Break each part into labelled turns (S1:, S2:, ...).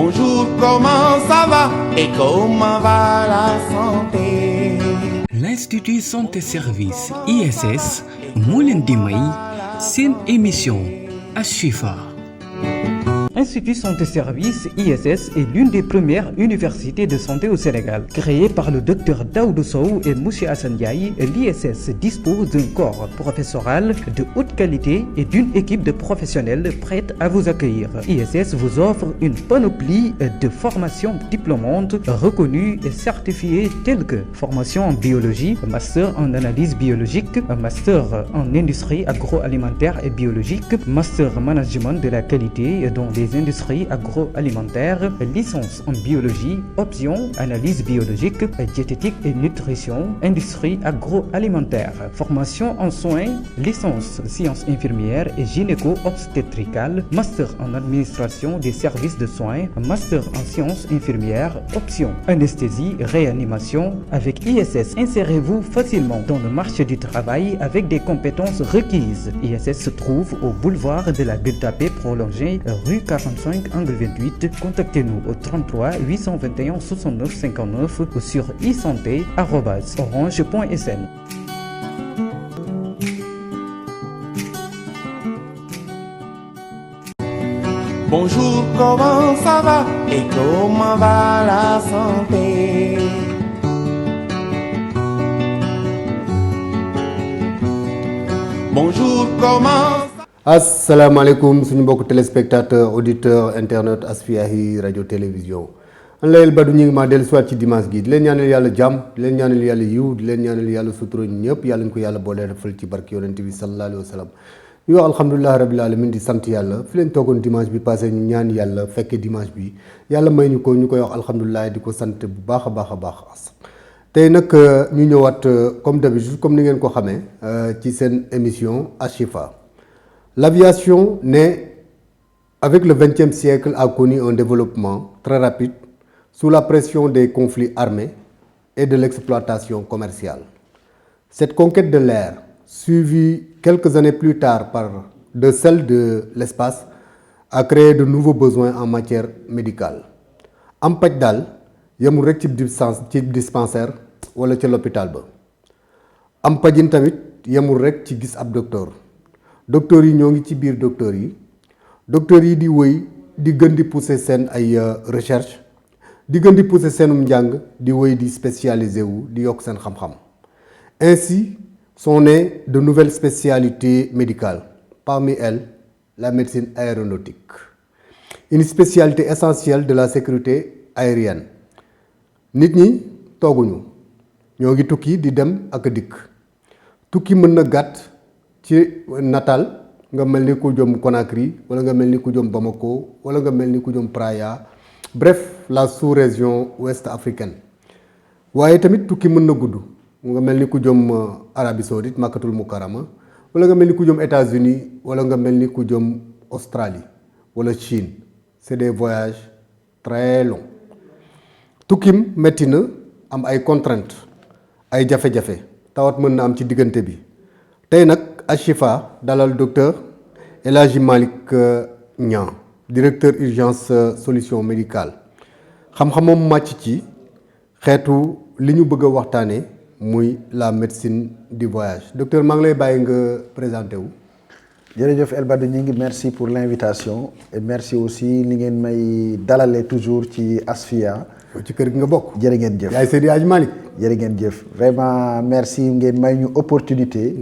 S1: Bonjour, comment ça va et comment va la santé?
S2: L'Institut Santé Service ISS moo leen di may seen émission Ashifa. Institut Santé Service ISS est l'une des premières universités de santé au Sénégal. Créée par le docteur Daoudou Sow et Monsieur Assane Ndiaye, l'ISS dispose d'un corps professoral de haute qualité et d'une équipe de professionnels prête à vous accueillir. ISS vous offre une panoplie de formations diplômantes reconnues et certifiées telles que formation en biologie, master en analyse biologique, master en industrie agroalimentaire et biologique, master management de la qualité dans les industries agroalimentaires, licence en biologie, option analyse biologique, diététique et nutrition, industrie agroalimentaire, formation en soins, licence sciences infirmières et gynéco-obstétricales, master en administration des services de soins, master en sciences infirmières, option anesthésie, réanimation. Avec ISS, insérez-vous facilement dans le marché du travail avec des compétences requises. ISS se trouve au boulevard de la Gueule-Tapée prolongée, rue 45 angle 28. Contactez-nous au 33 821 69 59 ou sur isanté@orange.sn.
S1: Bonjour, comment ça va et comment va la santé? Bonjour, comment...
S3: asalaamaaleykum suñu mbokk téléspectateur auditeur internet Asfiyahi radio télévision an layel Badou ñi ngi ma dellu soit ci dimanche gi di leen ñaanal yàlla jàmm di leen ñaanal yàlla yiw di leen ñaanal yàlla sutura ñëpp yàlla ñu ko yàlla boole defal ci barke yonent bi sallallahu alayhi wa sallam ñu wax alhamdulilah rabbil alamin di sant yàlla fi leen toogoon dimanche bi passé ñu ñaan yàlla fekke dimanche bi yàlla may ñu ko ñu koy wax alhamdulilah di ko sant bu baax a baax a baax tey nag ñu ñëwaat comme d'habitude comme ni ngeen ko xamee ci seen émission Ashifa. L'aviation née avec le XXe siècle a connu un développement très rapide sous la pression des conflits armés et de l'exploitation commerciale. Cette conquête de l'air, suivie quelques années plus tard par de celle de l'espace, a créé de nouveaux besoins en matière médicale. am paj daal yemul rek ci dispensaire wala ci l'hôpital ba am pajin tamit yemul rek ci gis ab docteur. docteurs yi ñoo ngi ci biir docteurs yi di wëy di gën di pousser seen ay recherche di gën di pousser seenum njàng di wëy di spécialisé wu di yokk seen xam-xam. Ainsi sont nées de nouvelles spécialités médicales, parmi elles la médecine aéronautique, une spécialité essentielle de la sécurité aérienne. Nit ñi tooguñu ñoo ngi tukki di dem ak dikk tukki mën na gàtt ci natal nga mel ni ku jëm Conakry wala nga mel ni ku jëm Bamako wala nga mel ni ku jëm Praia, bref la sous-région ouest africaine. waaye tamit tukki mën na gudd nga mel ni ku jëm Arabie Saoudite Makkatul Mukarrama wala nga mel ni ku jëm États-Unis wala nga mel ni ku jëm Australie wala Chine. C'est des voyages très longs. tukkim metti na am ay contraintes ay jafe-jafe tawat mën na am ci diggante bi tey nag Ashifa dalal docteur El Hadji Malick Niang directeur urgence solution médicale xam-xamam màcc ci xeetu li ñu bëgg a waxtaane muy la médecine du voyage docteur maa ngi lay bàyyi nga présenté wu.
S4: jërëjëf El Badou ñi ngi merci pour l'invitation et merci aussi li ngeen may dalale toujours ci Asfiya.
S3: ci kër gi nga bokk.
S4: jërë ngeen jëf
S3: yaay Seydi Hadji Malick.
S4: jërë ngeen jëf vraiment merci ngeen may ñu opportunité.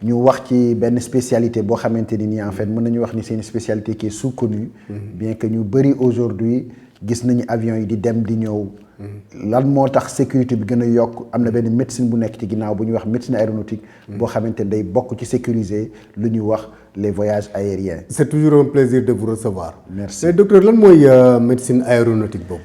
S4: ñu wax ci benn spécialité boo xamante ni nii en fait mën nañu wax ni c'est une spécialité qui est sous-connue. bien que ñu bëri aujourd'hui gis nañu avion yi di dem di ñëw. lan moo tax sécurité bi gën a yokk am na benn médecine bu nekk ci ginnaaw bu ñuy wax médecine aéronautique. boo xamante day bokk ci sécuriser lu ñuy wax les voyages aériens.
S3: c'est toujours un plaisir de vous recevoir.
S4: merci
S3: mais docteur lan mooy médecine aéronautique boobu.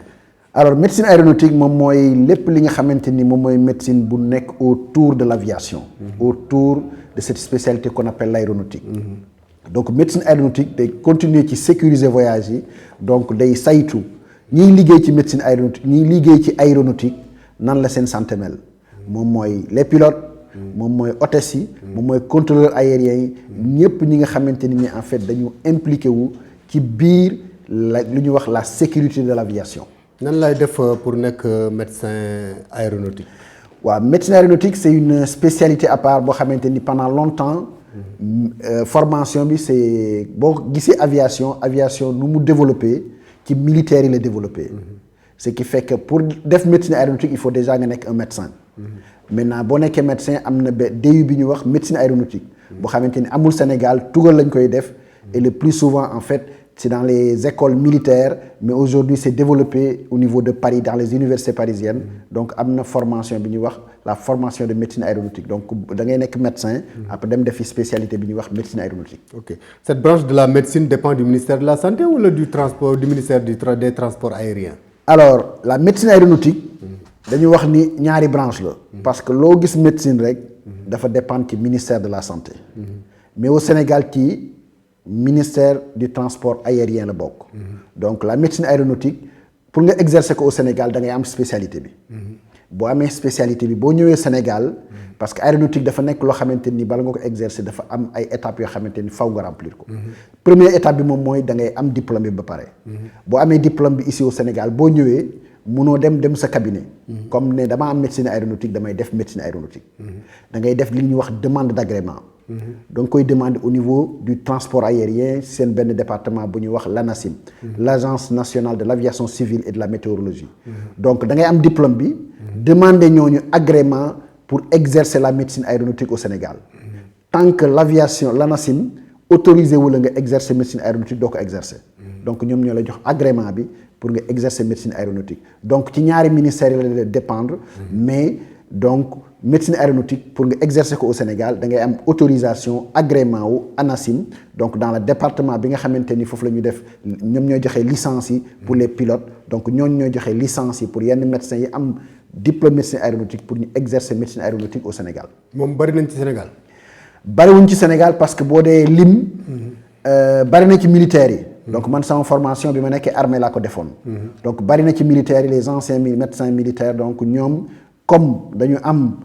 S4: alors médecine aéronautique moom mooy lépp li nga xamante ni moom mooy médecine bu nekk autour de l'aviation. autour de cette spécialité qu'on appelle l'aéronautique. donc médecine aéronautique day continuer ci sécuriser voyage yi donc day saytu ñiy liggéey ci médecine aéronautique ñiy liggéey ci aéronautique nan la seen santé mel moom mooy les pilotes. moom mooy hôtesse yi. moom mooy contrôleur aérien yi. ñëpp ñi nga xamante ni en fait dañu impliqué wu ci biir la sécurité de l'aviation.
S3: nan lay def pour nekk médecin aéronautique.
S4: waaw médecine aéronautique c'est une spécialité à part boo xamante ni pendant longtemps formation bi c'est boo gisee aviation nu mu développé ci militaire yi la développé. Ce qui fait que pour def médecine aéronautique il faut déjà nga nekk un médecin. Maintenant boo nekkee médecin am na DU bi ñu wax médecine aéronautique. boo xamante ni amul Sénégal tugal lañ koy def. Et le plus souvent en fait c'est dans les écoles militaires mais aujourd'hui c'est développé au niveau de Paris dans les universités parisiennes. Donc am na formation bi ñuy wax la formation de médecine aéronautique donc da ngay nekk médecin. après dem defi spécialité bi ñuy wax médecine aéronautique.
S3: Ok cette branche de la médecine dépend du ministère de la santé wala du transport du ministère des transports aériens.
S4: Alors la médecine aéronautique dañu wax ni ñaari branche la. parce que loo gis médecine rek dafa dépendre ci ministère de la santé. mais au Sénégal ci ministère du transport aérien la bokk. donc la médecine aéronautique pour nga exercer ko au Sénégal da ngay am spécialité bi. boo amee spécialité bi boo ñëwee Sénégal. parce que aéronautique dafa nekk loo xamante ni bala nga ko exercer dafa am ay étapes yoo xamante ni faw nga remplir ko. première étape bi moom mooy da ngay am diplôme bi ba pare. boo amee diplôme bi ici au Sénégal boo ñëwee munoo dem sa cabinet. comme ne dama am médecine aéronautique damay def médecine aéronautique. da ngay def li ñuy wax demande d'agrément. donc koy demander au niveau du transport aérien seen benn département bu ñuy wax l'ANACIM. l'agence nationale de l'aviation civile et de la météorologie. donc da ngay am diplôme bi. demander ñooñu agrément pour exercer la médecine aéronautique au Sénégal. tant que l'ANACIM autorisé wu la nga exercer médecine aéronautique doo ko exercer. donc ñoom ñoo la jox agrément bi pour nga exercer médecine aéronautique donc ci ñaari ministères yi la dépendre. mais donc médecine aéronautique pour nga exercer ko au Sénégal da ngay am autorisation agrément wu ANACIM donc dans le département bi nga xamante ni foofu la ñu def ñoom ñooy joxe licence yi pour les pilotes donc ñooñu ñooy joxe licence yi pour yenn médecins yi am diplôme médecine aéronautique pour ñu exercer médecine aéronautique au Sénégal.
S3: moom bari nañ ci Sénégal.
S4: bariwuñ ci Sénégal parce que boo dee lim. bari na ci militaires yi. donc man sama formation bi ma nekkee armée laa ko defoon. donc bari na ci militaires yi les anciens médecins militaires donc ñoom comme dañu am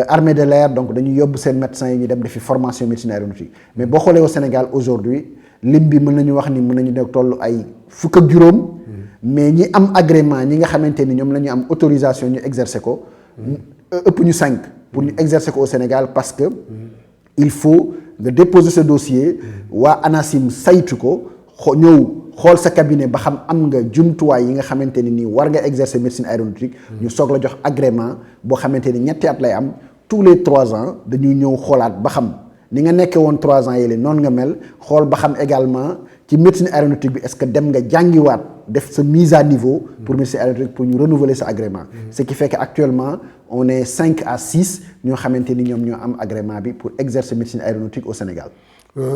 S4: armée de l'air donc dañu yóbbu seen médecins yi ñu dem defi formation médecine aéronautique mais boo xoolee au Sénégal aujourd'hui lim bi mën nañu wax ni mën nañu nekk toll ay fukk ak juróom. mais ñi am agrément ñi nga xamante ni ñoom la ñu am autorisation ñu exercer ko. ëpp ñu 5 pour ñu exercer ko au Sénégal parce que. il faut nga déposer ce dossier. waa ANACIM saytu ko ñëw xool sa cabinet ba xam am nga jumtuwaay yi nga xamante ni nii war nga exercer médecine aéronautique. ñu soog la jox agrément boo xamante ni ñetti at lay am tous les 3 ans dañuy ñëw xoolaat ba xam ni nga nekkee woon 3 ans yële noonu nga mel xool ba xam également ci médecine aéronautique bi est-ce que dem nga jàngiwaat def sa mise à niveau. pour médecine aéronautique pour ñu renouveler sa agrément. ce qui fait que actuellement on est 5 à 6 ñoo xamante ni ñoom ñoo am agrément bi pour exercer médecine aéronautique au Sénégal.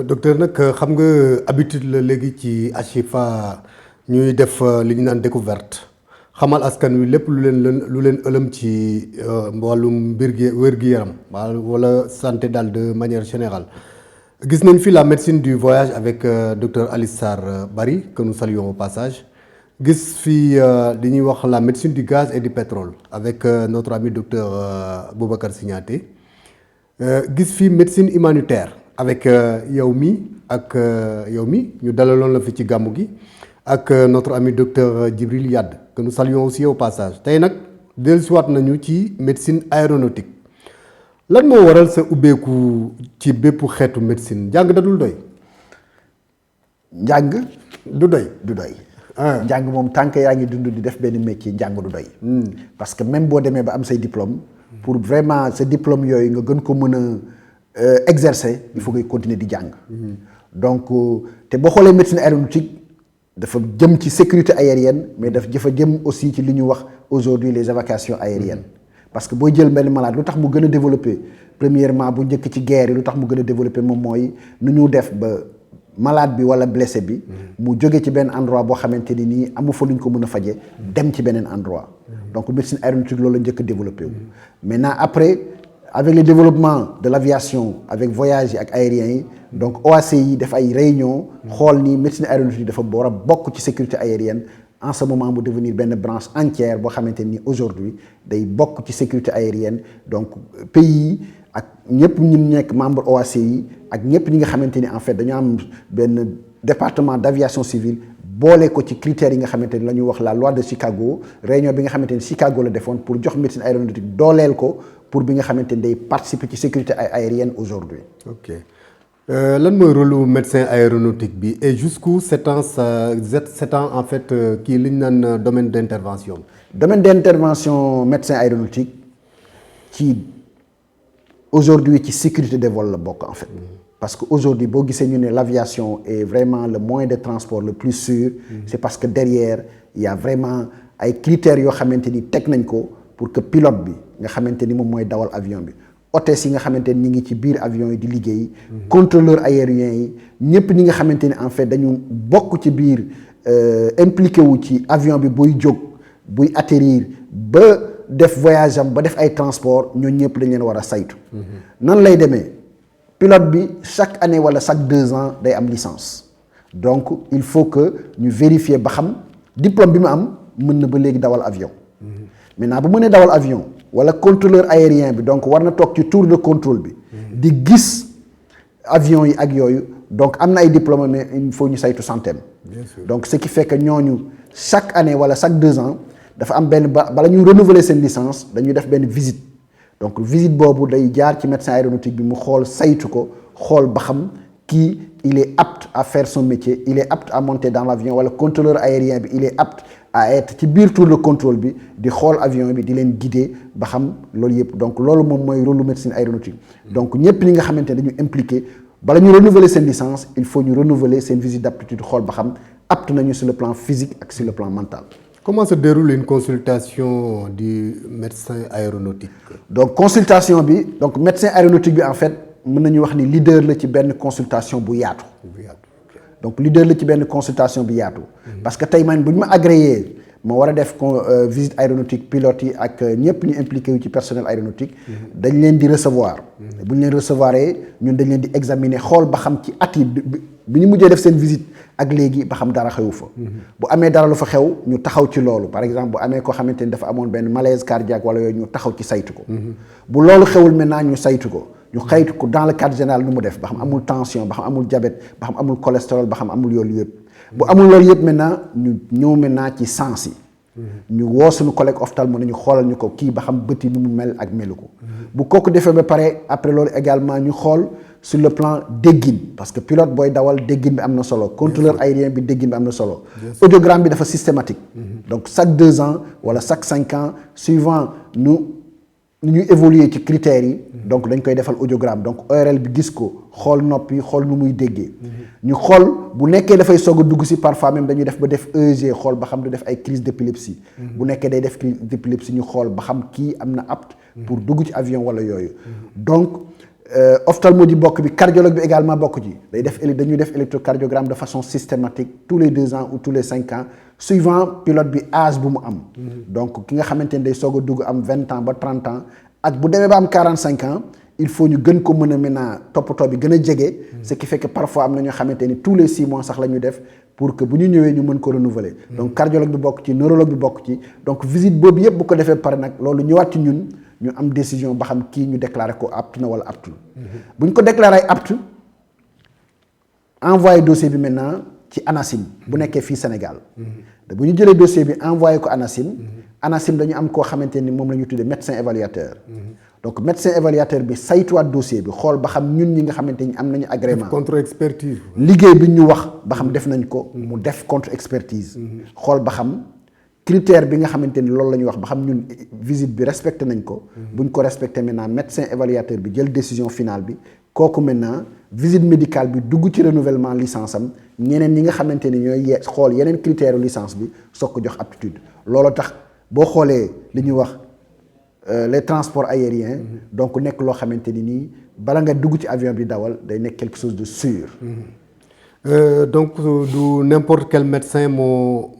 S3: docteur nag xam nga habitude la léegi ci ASHIFA ñuy def li ñu naan découverte xamal askan wi lépp lu leen ëlëm ci wàllum wér-gi-yaram wala santé daal de manière générale. gis nañ fi la médecine du voyage avec docteur Alissar Bari que nous saluons au passage gis fi li ñuy wax la médecine du gaz et du pétrole avec notre ami docteur Boubacar Signaté gis fi médecine humanitaire avec yow mi ak yow mi ñu dalaloon la fi ci gàmmu gi ak notre ami docteur Djibril Yad que nous saluons aussi au passage tey nag dellusiwaat nañu ci médecine aéronautique lan moo waral sa ubbeeku ci bépp xeetu médecine njàng da dul doy.
S4: njàng
S3: du doy.
S4: njàng moom tant que yaa ngi dund di def benn métier njàng du doy. parce que même boo demee ba am say diplôme pour vraiment sa diplôme yooyu nga gën ko mën a exercer il faut ngay continuer di jàng. donc te boo xoolee médecine aéronautique dafa jëm ci sécurité aérienne mais dafa jëm aussi ci li ñu wax aujourd'hui les évacuations aériennes. parce que booy jël benn malade lu tax mu gën a développé premièrement bu njëkk ci guerre yi lu tax mu gën a développé moom mooy nu ñu def ba malade bi wala blessé bi mu jóge ci benn endroit boo xamante ni nii amu fa lu ñu ko mën a faje dem ci beneen endroit donc médecine aéronautique loolu la njëkk a développé wu. maintenant après avec le développement de l'aviation avec voyage yi ak aériens yi donc OACI yi def ay réunion xool ni médecine aéronautique dafa war a bokk ci sécurité aérienne. en ce moment mu devenir benn branche entière boo xamante ni aujourd'hui day bokk ci sécurité aérienne donc pays ak ñëpp ñu nekk membre OACI yi ak ñëpp ñi nga xamante ni en fait dañu am benn département d'aviation civile boole ko ci critères yi nga xamante ni la ñuy wax la loi de Chicago réunion bi nga xamante ni Chicago la defoon pour jox médecine aéronautique dooleel ko pour bi nga xamante ni day participer ci sécurité aérienne aujourd'hui.
S3: ok lan mooy rôle lu médecin aéronautique bi et jusqu'où s'étend en fait kii li ñu naan domaine d'intervention.
S4: domaine d'intervention médecin aéronautique ci aujourd'hui ci sécurité des vols la bokk en fait. Parce qu'aujourd'hui boo gisee ñu ne l'aviation est vraiment le moyen de transport le plus sûr. C'est parce que derrière il y a vraiment ay critères yoo xamante ni teg nañ ko pour que pilote bi nga xamante ni moom mooy dawal avion bi hôtesse yi nga xamante ni ñi ngi ci biir avion yi di liggéey. contrôleur aérien yi ñëpp ñi nga xamante ni en fait dañu bokk ci biir impliqué wu ci avion bi buy jóg buy atterrir ba def voyage am ba def ay transport ñooñu ñëpp dañ leen war a saytu. nan lay demee pilote bi chaque année wala chaque 2 ans day am licence donc il faut que ñu vérifier ba xam diplôme bi mu am mën na ba léegi dawal avion. maintenant bu mënee dawal avion wala contrôleur aérien bi donc war na toog ci tour de contrôle bi. di gis avion yi ak yooyu donc am na ay diplôme mais il faut ñu saytu santé am.
S3: Bien sûr.
S4: donc ce qui fait que ñooñu chaque année wala chaque 2 ans dafa am benn bala ñuy renouveler seen licence dañuy def benn visite. donc visite boobu day jaar ci médecin aéronautique bi mu xool saytu ko xool ba xam kii il est apte à faire son métier il est apte à monter dans l'avion wala contrôleur aérien bi il est apte à être ci biir tour de contrôle bi di xool avion bi di leen guider ba xam loolu yëpp donc loolu moom mooy rôle lu médecine aéronautique. donc ñëpp ñi nga xamante ne dañu impliqué bala ñu renouveler seen licence il faut ñu renouveler seen visite d'aptitude xool ba xam apte nañu sur le plan physique ak sur le plan mental.
S3: Comment se déroule une consultation du médecin aéronautique?
S4: donc consultation bi donc médecin aéronautique bi en fait mën nañu wax ni leader la ci benn consultation bu yaatu. donc leader la ci benn consultation bi yaatu. parce que tey man bu ñu ma agréé ma war a def visite aéronautique pilote yi ak ñëpp ñu impliqué wu ci personnel aéronautique. dañ leen di recevoir. bu ñu leen recevoir ñun dañ leen di examiner xool ba xam ci at yi bi ñu mujjee def seen visite ak léegi ba xam dara xewu fa. bu amee dara lu fa xew ñu taxaw ci loolu par exemple bu amee koo xamante ni dafa amoon benn malaise cardiaque wala yooyu ñu taxaw ci saytu ko. bu loolu xewul maintenant ñu saytu ko. ñu xaytu ko dans le cadre général nu mu def ba xam amul tension ba xam amul diabète ba xam amul cholestérol ba xam amul yoolu yëpp. bu amul loolu yëpp maintenant ñu ñëw maintenant ci sens yi. ñu woo suñu collègue ophtalmo ñu xoolal ñu ko kii ba xam bët yi nu mu mel ak melu ko. bu kooku defee ba pare après loolu également ñu xool sur le plan déggin parce que pilote booy dawal déggin bi am na solo contrôleur aérien bi déggin bi am na solo. audiogramme bi dafa systématique. donc chaque 2 ans wala chaque 5 ans suivant nu ñuy évoluer ci critères yi. donc dañ koy defal audiogramme donc ORL bi gis ko xool nopp yi xool nu muy déggee. ñu xool bu nekkee dafay soog a dugg si parfois même dañuy def ba def EEG xool ba xam du def ay crise d'épilepsie. bu nekkee day def crise d'épilepsie ñu xool ba xam kii am na apte pour dugg ci avion wala yooyu. donc ophtalmo di bokk bi cardiologue bi également bokk ci dañuy def électrocardiogramme de façon systématique tous les 2 ans ou tous les 5 ans suivant pilote bi âge bu mu am. donc ki nga xamante ne day soog a dugg am 20 ans ba 30 ans ak bu demee ba am 45 ans il faut ñu gën ko mën a maintenant toppatoo bi gën a jege. ce qui fait que parfois am na ñoo xamante ni tous les 6 mois sax la ñu def pour que bu ñu ñëwee ñu mën ko renouveler. donc cardiologue bi bokk ci neurologue bi bokk ci donc visite boobu yëpp bu ko defee pare nag loolu ñëwaat ci ñun. ñu am décision ba xam kii ñu déclaré ko apte na wala apte bu ñu ko déclaré apte envoyé dossier bi maintenant ci ANACIM bu nekkee fii Sénégal. bu ñu jëlee dossier bi envoyé ko ANACIM. ANACIM dañu am koo xamante ni moom la ñu tuddee médecin évaluateur. donc médecin évaluateur bi saytuwaat dossier bi xool ba xam ñun ñi nga xamante ni am nañu agrément.
S3: contre-expertise.
S4: liggéey bi ñu wax ba xam def nañ ko. mu def contre-expertise. xool ba xam. critère bi nga xamante ni loolu la ñuy wax ba xam ñun visite bi respecté nañ ko. buñ ko respecté maintenant médecin évaluateur bi jël décision finale bi kooku maintenant visite médicale bi dugg ci renouvellement licence am ñeneen ñi nga xamante ni ñooy xool yeneen critère licence bi soog ko jox aptitude. loolu tax boo xoolee li ñuy wax les transports aériens. donc nekk loo xamante ni nii bala nga dugg ci avion bi dawal day nekk quelque chose de sûr.
S3: Donc du n'importe quel médecin moo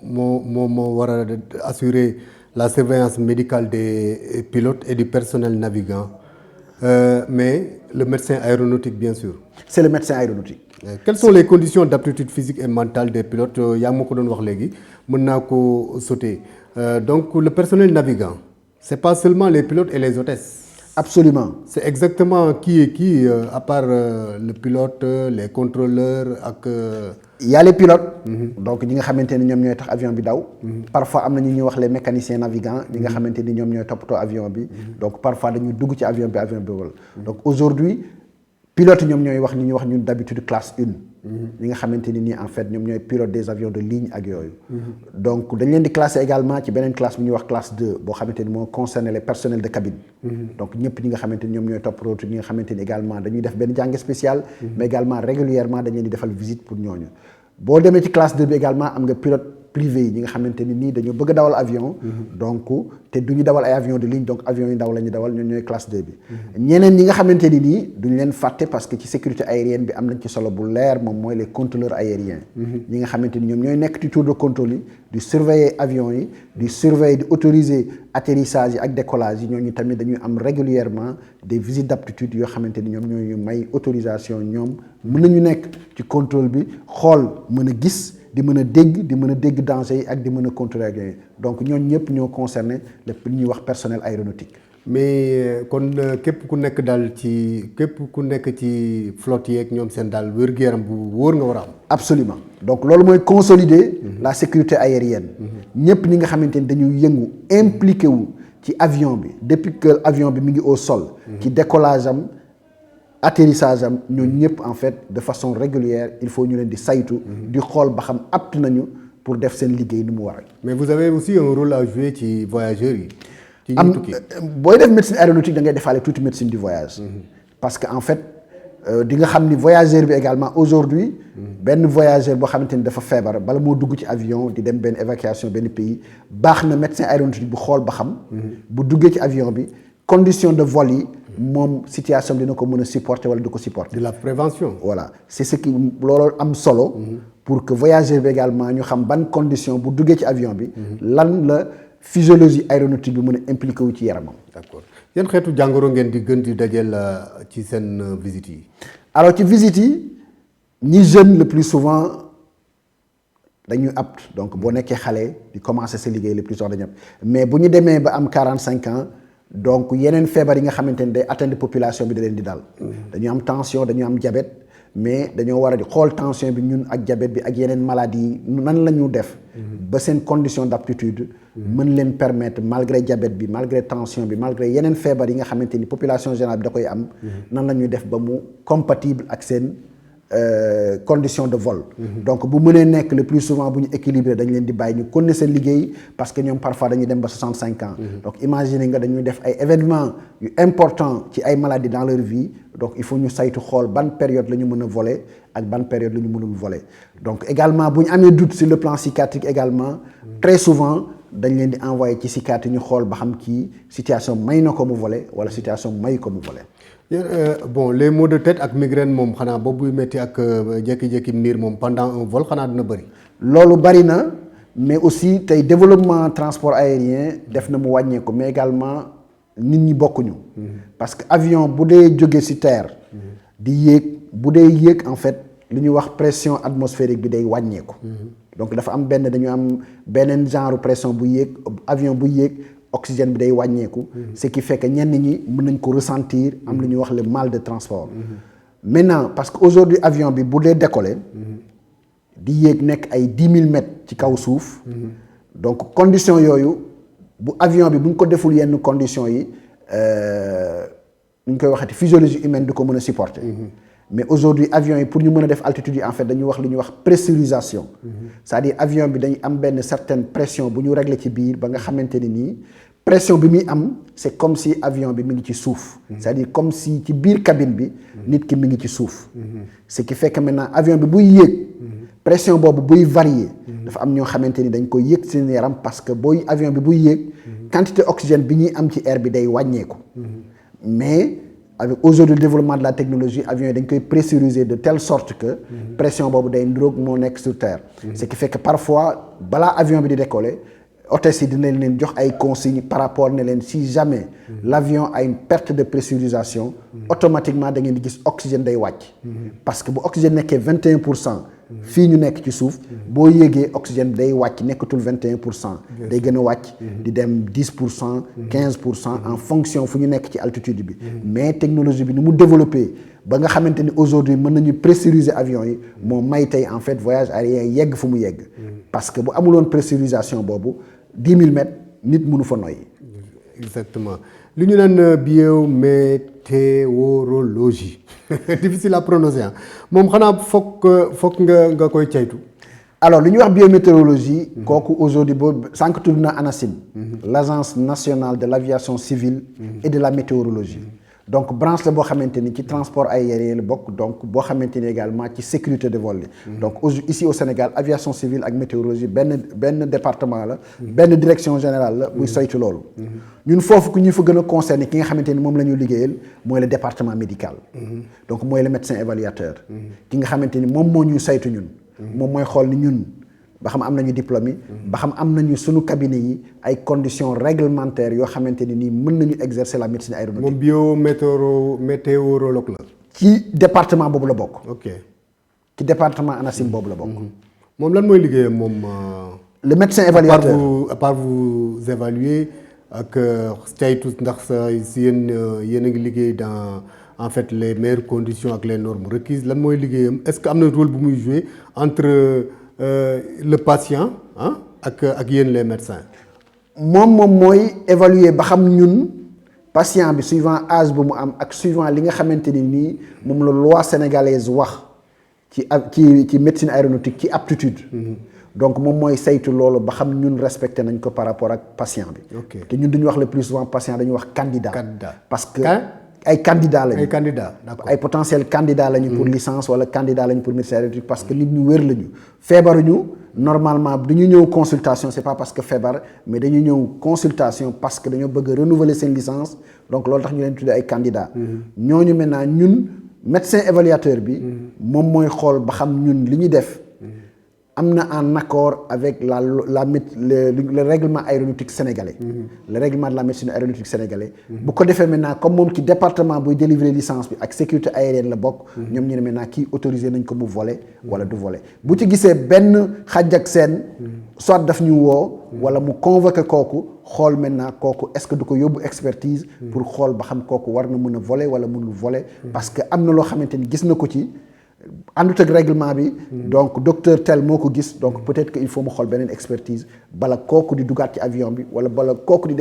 S3: war a assurer la surveillance médicale des pilotes et du personnel navigant mais le médecin aéronautique bien sûr.
S4: C'est le médecin aéronautique.
S3: Quelles sont les conditions d'aptitude physique et mentale des pilotes yaa ngi ma ko doon wax léegi mën naa ko sauter donc le personnel navigant c'est pas seulement les pilotes et les hôtesses.
S4: Absolument.
S3: C'est exactement qui est qui à part le pilote les contrôleurs ak
S4: Il y a les pilotes, donc ñi nga xamanteni ñom ñoy tax avion bi daw. Parfois amna ñu ñuy wax les mécaniciens navigants, ñi nga xamanteni ñom ñoy toppatoo avion bi. Donc parfois dañuy dugg ci avion bi wol. Donc aujourd'hui pilote ñom ñoy wax ñi wax ñun d'habitude classe 1. ñi nga xamanteni ni en fait ñom ñoy pilote des avions de ligne ak yoyu. Donc dañ leen di classer également ci benen classe bu ñuy wax classe 2 bo xamanteni mo concerner les personnels de cabine. Donc ñëpp ñi nga xamanteni ñom ñoy top route ñi nga xamanteni également dañuy def ben jàng spécial mais également régulièrement dañ leen di defal visite pour ñooñu. Bo démé ci classe 2 bi également am nga pilote privé yi ñi nga xamanteni ni dañu bëgg dawal avion. Donc té duñu dawal ay avion de ligne donc avion yi ndaw lañu dawal ñoy ñoy classe 2 bi. Ñeneen ñi nga xamanteni ni duñ leen faté parce que ci sécurité aérienne bi am nañ ci solo bu leer mom moy les contrôleurs aériens. ñi nga xamanteni ñom ñoy nekk ci tour de contrôle yi di surveiller avion yi di surveiller di autoriser atterrissage yi ak décollage yi ñooñu tamit dañuy am régulièrement des visites d'aptitude yo xamanteni ñom ñoy may autorisation ñom mën nañu nekk ci contrôle bi xol mëna gis di mëna dégg danger yi ak di mëna contrôler ak yooyu donc ñooñu ñëpp ñoo concerné le ñuy wax personnel aéronautique.
S3: mais kon képp ku nekk daal ci flotte yeeg ñoom seen daal wér-gu-yaram bu wóor nga war a am.
S4: Absolument donc loolu mooy consolider la sécurité aérienne. ñëpp ñi nga xamante ni dañuy yëngu impliqué wu ci avion bi depuis que avion bi mi ngi au sol. ci décollage am atterrissage am ñooñu ñëpp en fait de façon régulière il faut ñu leen di saytu. di xool ba xam apte nañu pour def seen liggéey ni mu war.
S3: mais vous avez aussi un rôle à jouer ci voyageurs yi.
S4: am booy def médecine aéronautique da ngay defaale toute médecine du voyage. Parce que en fait di nga xam ni voyageur bi également aujourd'hui benn voyageur boo xamante ni dafa feebar bala moo dugg ci avion di dem benn évacuation benn pays baax na médecin aéronautique bu xool ba xam. bu duggee ci avion bi condition de vol yi moom situation dina ko mën a supporter wala du ko supporter.
S3: de la prévention.
S4: Voilà c'est ce qui loolu am solo. pour que voyageur bi également ñu xam ban condition bu duggee ci avion bi. lan la physiologie aéronautique bi mën a impliqué wu ci yaramam.
S3: D'accord yan xeetu jàngoro ngeen di gën di dajeel ci seen visite yi.
S4: Alors ci visite yi ñi jeunes le plus souvent dañuy apte donc boo nekkee xale di commencer sa liggéey le plus souvent dañuy apte mais bu ñu demee ba am 45 ans donc yeneen feebar yi nga xamante ne day atteindre population bi da leen di dal. dañuy am tension dañuy am diabète mais dañoo war a di xool tension bi ñun ak diabète bi ak yeneen maladies yi nan la ñu def. ba seen condition d'aptitude mën leen permettre malgré diabète bi malgré tension bi malgré yeneen feebar yi nga xamante ni population générale bi da koy am. nan la ñuy def ba mu compatible ak seen condition de vol. Donc bu mënee nekk le plus souvent bu ñu équilibré dañ leen di bàyyi ñu continuer seen liggéey parce que ñoom parfois dañuy dem ba 65 ans. Donc imaginez nga dañuy def ay événements yu important ci ay maladies dans leur vie donc il faut ñu saytu xool ban période la ñu mën a voler ak ban période la ñu mënul voler. Donc également bu ñu amee doute sur le plan psychiatrique également très souvent dañ leen di envoyer ci psychiatre ñu xool ba xam kii situation may na ko mu voler wala situation may ko mu voler.
S3: Bon les maux de tête ak migraine moom xanaa boobu buy métti ak jékki-jékki miir moom pendant un vol xanaa dina bëri.
S4: loolu bëri na mais aussi tey développement transport aérien def na mu wàññeeku mais également nit ñi bokkuñu. parce que avion bu dee jóge ci terre. di yéeg bu dee yéeg en fait li ñuy wax pression atmosphérique bi day wàññeeku. donc dafa am benn dañu am beneen genre pression bu yéeg avion bu yéeg. Oxygène bi day wàññeeku. Ce qui fait que ñenn ñi mën nañ ko ressentir am lu ñuy wax le mal de transport. Maintenant parce que aujourd'hui avion bi bu dee décoller. di yéeg nekk ay 10 000 mètres ci kaw suuf. donc condition yooyu bu avion bi bu ñu ko deful yenn conditions yi ñu koy waxati physiologie humaine du ko mën a supporter. mais aujourd'hui avion yi pour ñu mën a def altitude yi en fait dañuy wax lu ñuy wax pressurisation. c'est-à-dire avion bi dañuy am benn certaine pression bu ñu régler ci biir ba nga xamante ni nii pression bi muy am c'est comme si avion bi mi ngi ci suuf. c'est-à-dire comme si ci biir cabine bi nit ki mi ngi ci suuf. ce qui fait que maintenant avion bi buy yéeg pression boobu buy varier dafa am ñoo xamante ni dañ koy yëg seen yaram parce que booy avion bi buy yéeg quantité oxygène bi ñuy am ci air bi day wàññeeku. mais avec aujourd'hui le développement de la technologie avion yi dañ koy pressuriser de telle sorte que pression boobu day ndróog moo nekk sur terre. ce qui fait que parfois balaa avion bi di décoller hôtesse yi dinañ leen jox ay consignes par rapport ne leen si jamais l'avion a une perte de pressurisation automatiquement da ngeen di gis oxygène day wàcc. parce que bu oxygène nekkee 21% fii ñu nekk ci suuf boo yéegee oxygène bi day wàcc nekkatul 21% day gën a wàcc di dem 10% 15% en fonction fu ñu nekk ci altitude bi mais technologie bi ni mu développé ba nga xamante ni aujourd'hui mën nañu pressuriser avion yi moo may tey en fait voyage aérien yegg fu mu yegg parce que bu amuloon pressurisation boobu 10 000 mètres nit mënu fa noyyi.
S3: Exactement li ñu naan biométéorologie difficile à prononcer moom xanaa foog nga koy caytu.
S4: alors li ñuy wax biométéorologie kooku aujourd'hui boobu sànq tudd na ANACIM l'agence nationale de l'aviation civile et de la météorologie donc branche la boo xamante ni ci transport aérien la bokk donc boo xamante ni également ci sécurité de vol donc ici au Sénégal aviation civile ak météorologie benn département la benn direction générale la buy saytu loolu ñun foofu ku ñu fa gën a concerné ki nga xamante ni moom la ñu liggéeyal mooy le département médical donc mooy le médecin évaluateur ki nga xamante ni moom moo ñuy saytu ñun moom mooy xool ni ñun ba xam am nañu diplôme yi ba xam am nañu suñu cabinet yi ay conditions réglementaires yoo xamante ni nii mën nañu exercer la médecine aéronautique.
S3: moom météorologue la.
S4: ci département boobu la bokk.
S3: ok
S4: ci département ANACIM boobu la bokk.
S3: moom lan mooy liggéeyam moom.
S4: le médecin évaluateur
S3: à part vous évaluer ak caytu ndax si yéen a ngi liggéey dans en fait les meilleures conditions ak les normes requises lan mooy liggéeyam est-ce que am na rôle bu muy jouer entre. Le patient ak yéen les médecins.
S4: moom mooy évaluer ba xam ñun patient bi suivant âge bu mu am ak suivant li nga xamante ni nii moom la loi sénégalaise wax ci médecine aéronautique ci aptitude. donc moom mooy saytu loolu ba xam ñun respecté nañ ko par rapport ak patient bi. te ñun duñu wax le plus souvent patient dañuy wax candidat. parce que ay candidats lañu.
S3: ay candidats d'accord
S4: ay potentiels candidats lañu pour licence wala candidat lañu pour médecine aéronautique parce que nit ñu wér lañu feebaruñu normalement du ñu ñëw consultation c'est pas parce que feebar mais dañu ñëw consultation parce que dañoo bëgg a renouveler seen licence donc loolu tax ñu leen tuddee ay candidats. ñooñu maintenant ñun médecin évaluateur bi. moom mooy xool ba xam ñun li ñu def. am na en accord avec le règlement aéronautique sénégalais. Le règlement de la médecine aéronautique sénégalais. bu ko defee maintenant comme moom ci département buy délivrer licence bi ak sécurité aérienne la bokk. ñoom ñu ne maintenant kii autorisé nañ ko mu voler wala du voler bu ci gisee benn xaj ak seen. soit daf ñu woo. wala mu convoqué kooku xool maintenant kooku est-ce que du ko yóbbu expertise. pour xool ba xam kooku war na mën a voler wala mënul voler. parce que am na loo xamante ni gis na ko ci. àndut ak règlement bi donc docteur tel moo ko gis donc peut-être que il faut mu xool beneen expertise bala kooku di dugaat ci avion bi wala bala kooku di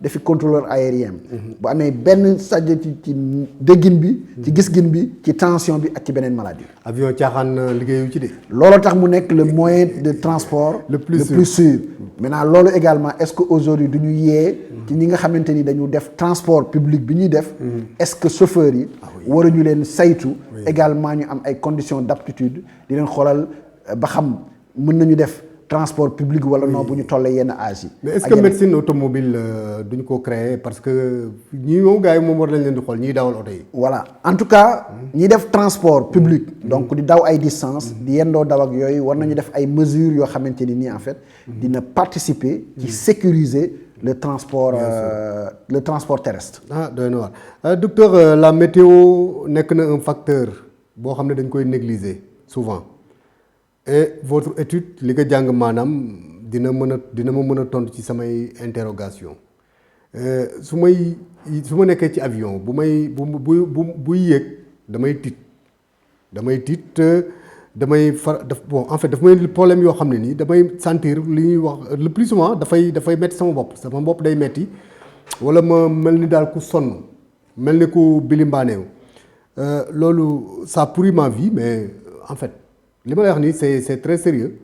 S4: defi contrôleur aérien bu amee benn sajj ci déggin bi ci gis-gin bi ci tension bi ak ci beneen maladie.
S3: avion caaxaan liggéeyu ci de.
S4: loolu tax mu nekk le moyen de transport le plus sûr maintenant loolu également est-ce que aujourd'hui du ñu yee ci ñi nga xamante ni dañu def transport public bi ñuy def est-ce que chauffeurs yi waruñu leen saytu également ñu am ay conditions d'aptitude di leen xoolal ba xam mën nañu def transport public wala non bu ñu tollee yenn âge yi.
S3: mais est-ce que médecine automobile duñ ko créer parce que ñii moom gars yi moom war nañ leen di xool ñiy dawal oto yi.
S4: voilà en tout cas ñi def transport public. donc di daw ay distance di yendoo daw ak yooyu war nañu def ay mesures yoo xamante ni nii en fait dina participer ci sécuriser le transport terrestre.
S3: doy na waar docteur la météo nekk na un facteur boo xam ne dañ koy négliger souvent. et votre étude li nga jàng maanaam dina ma mën a tontu ci samay interrogation su ma nekkee ci avion buy yéeg damay tiit en fait daf may problème yoo xam ne nii damay sentir li ñuy wax le plus souvent dafay metti sama bopp day metti wala ma mel ni daal ku sonn mel ni ku bilimbaaneew loolu ça pourrit ma vie mais en fait li ma lay wax nii c'est très sérieux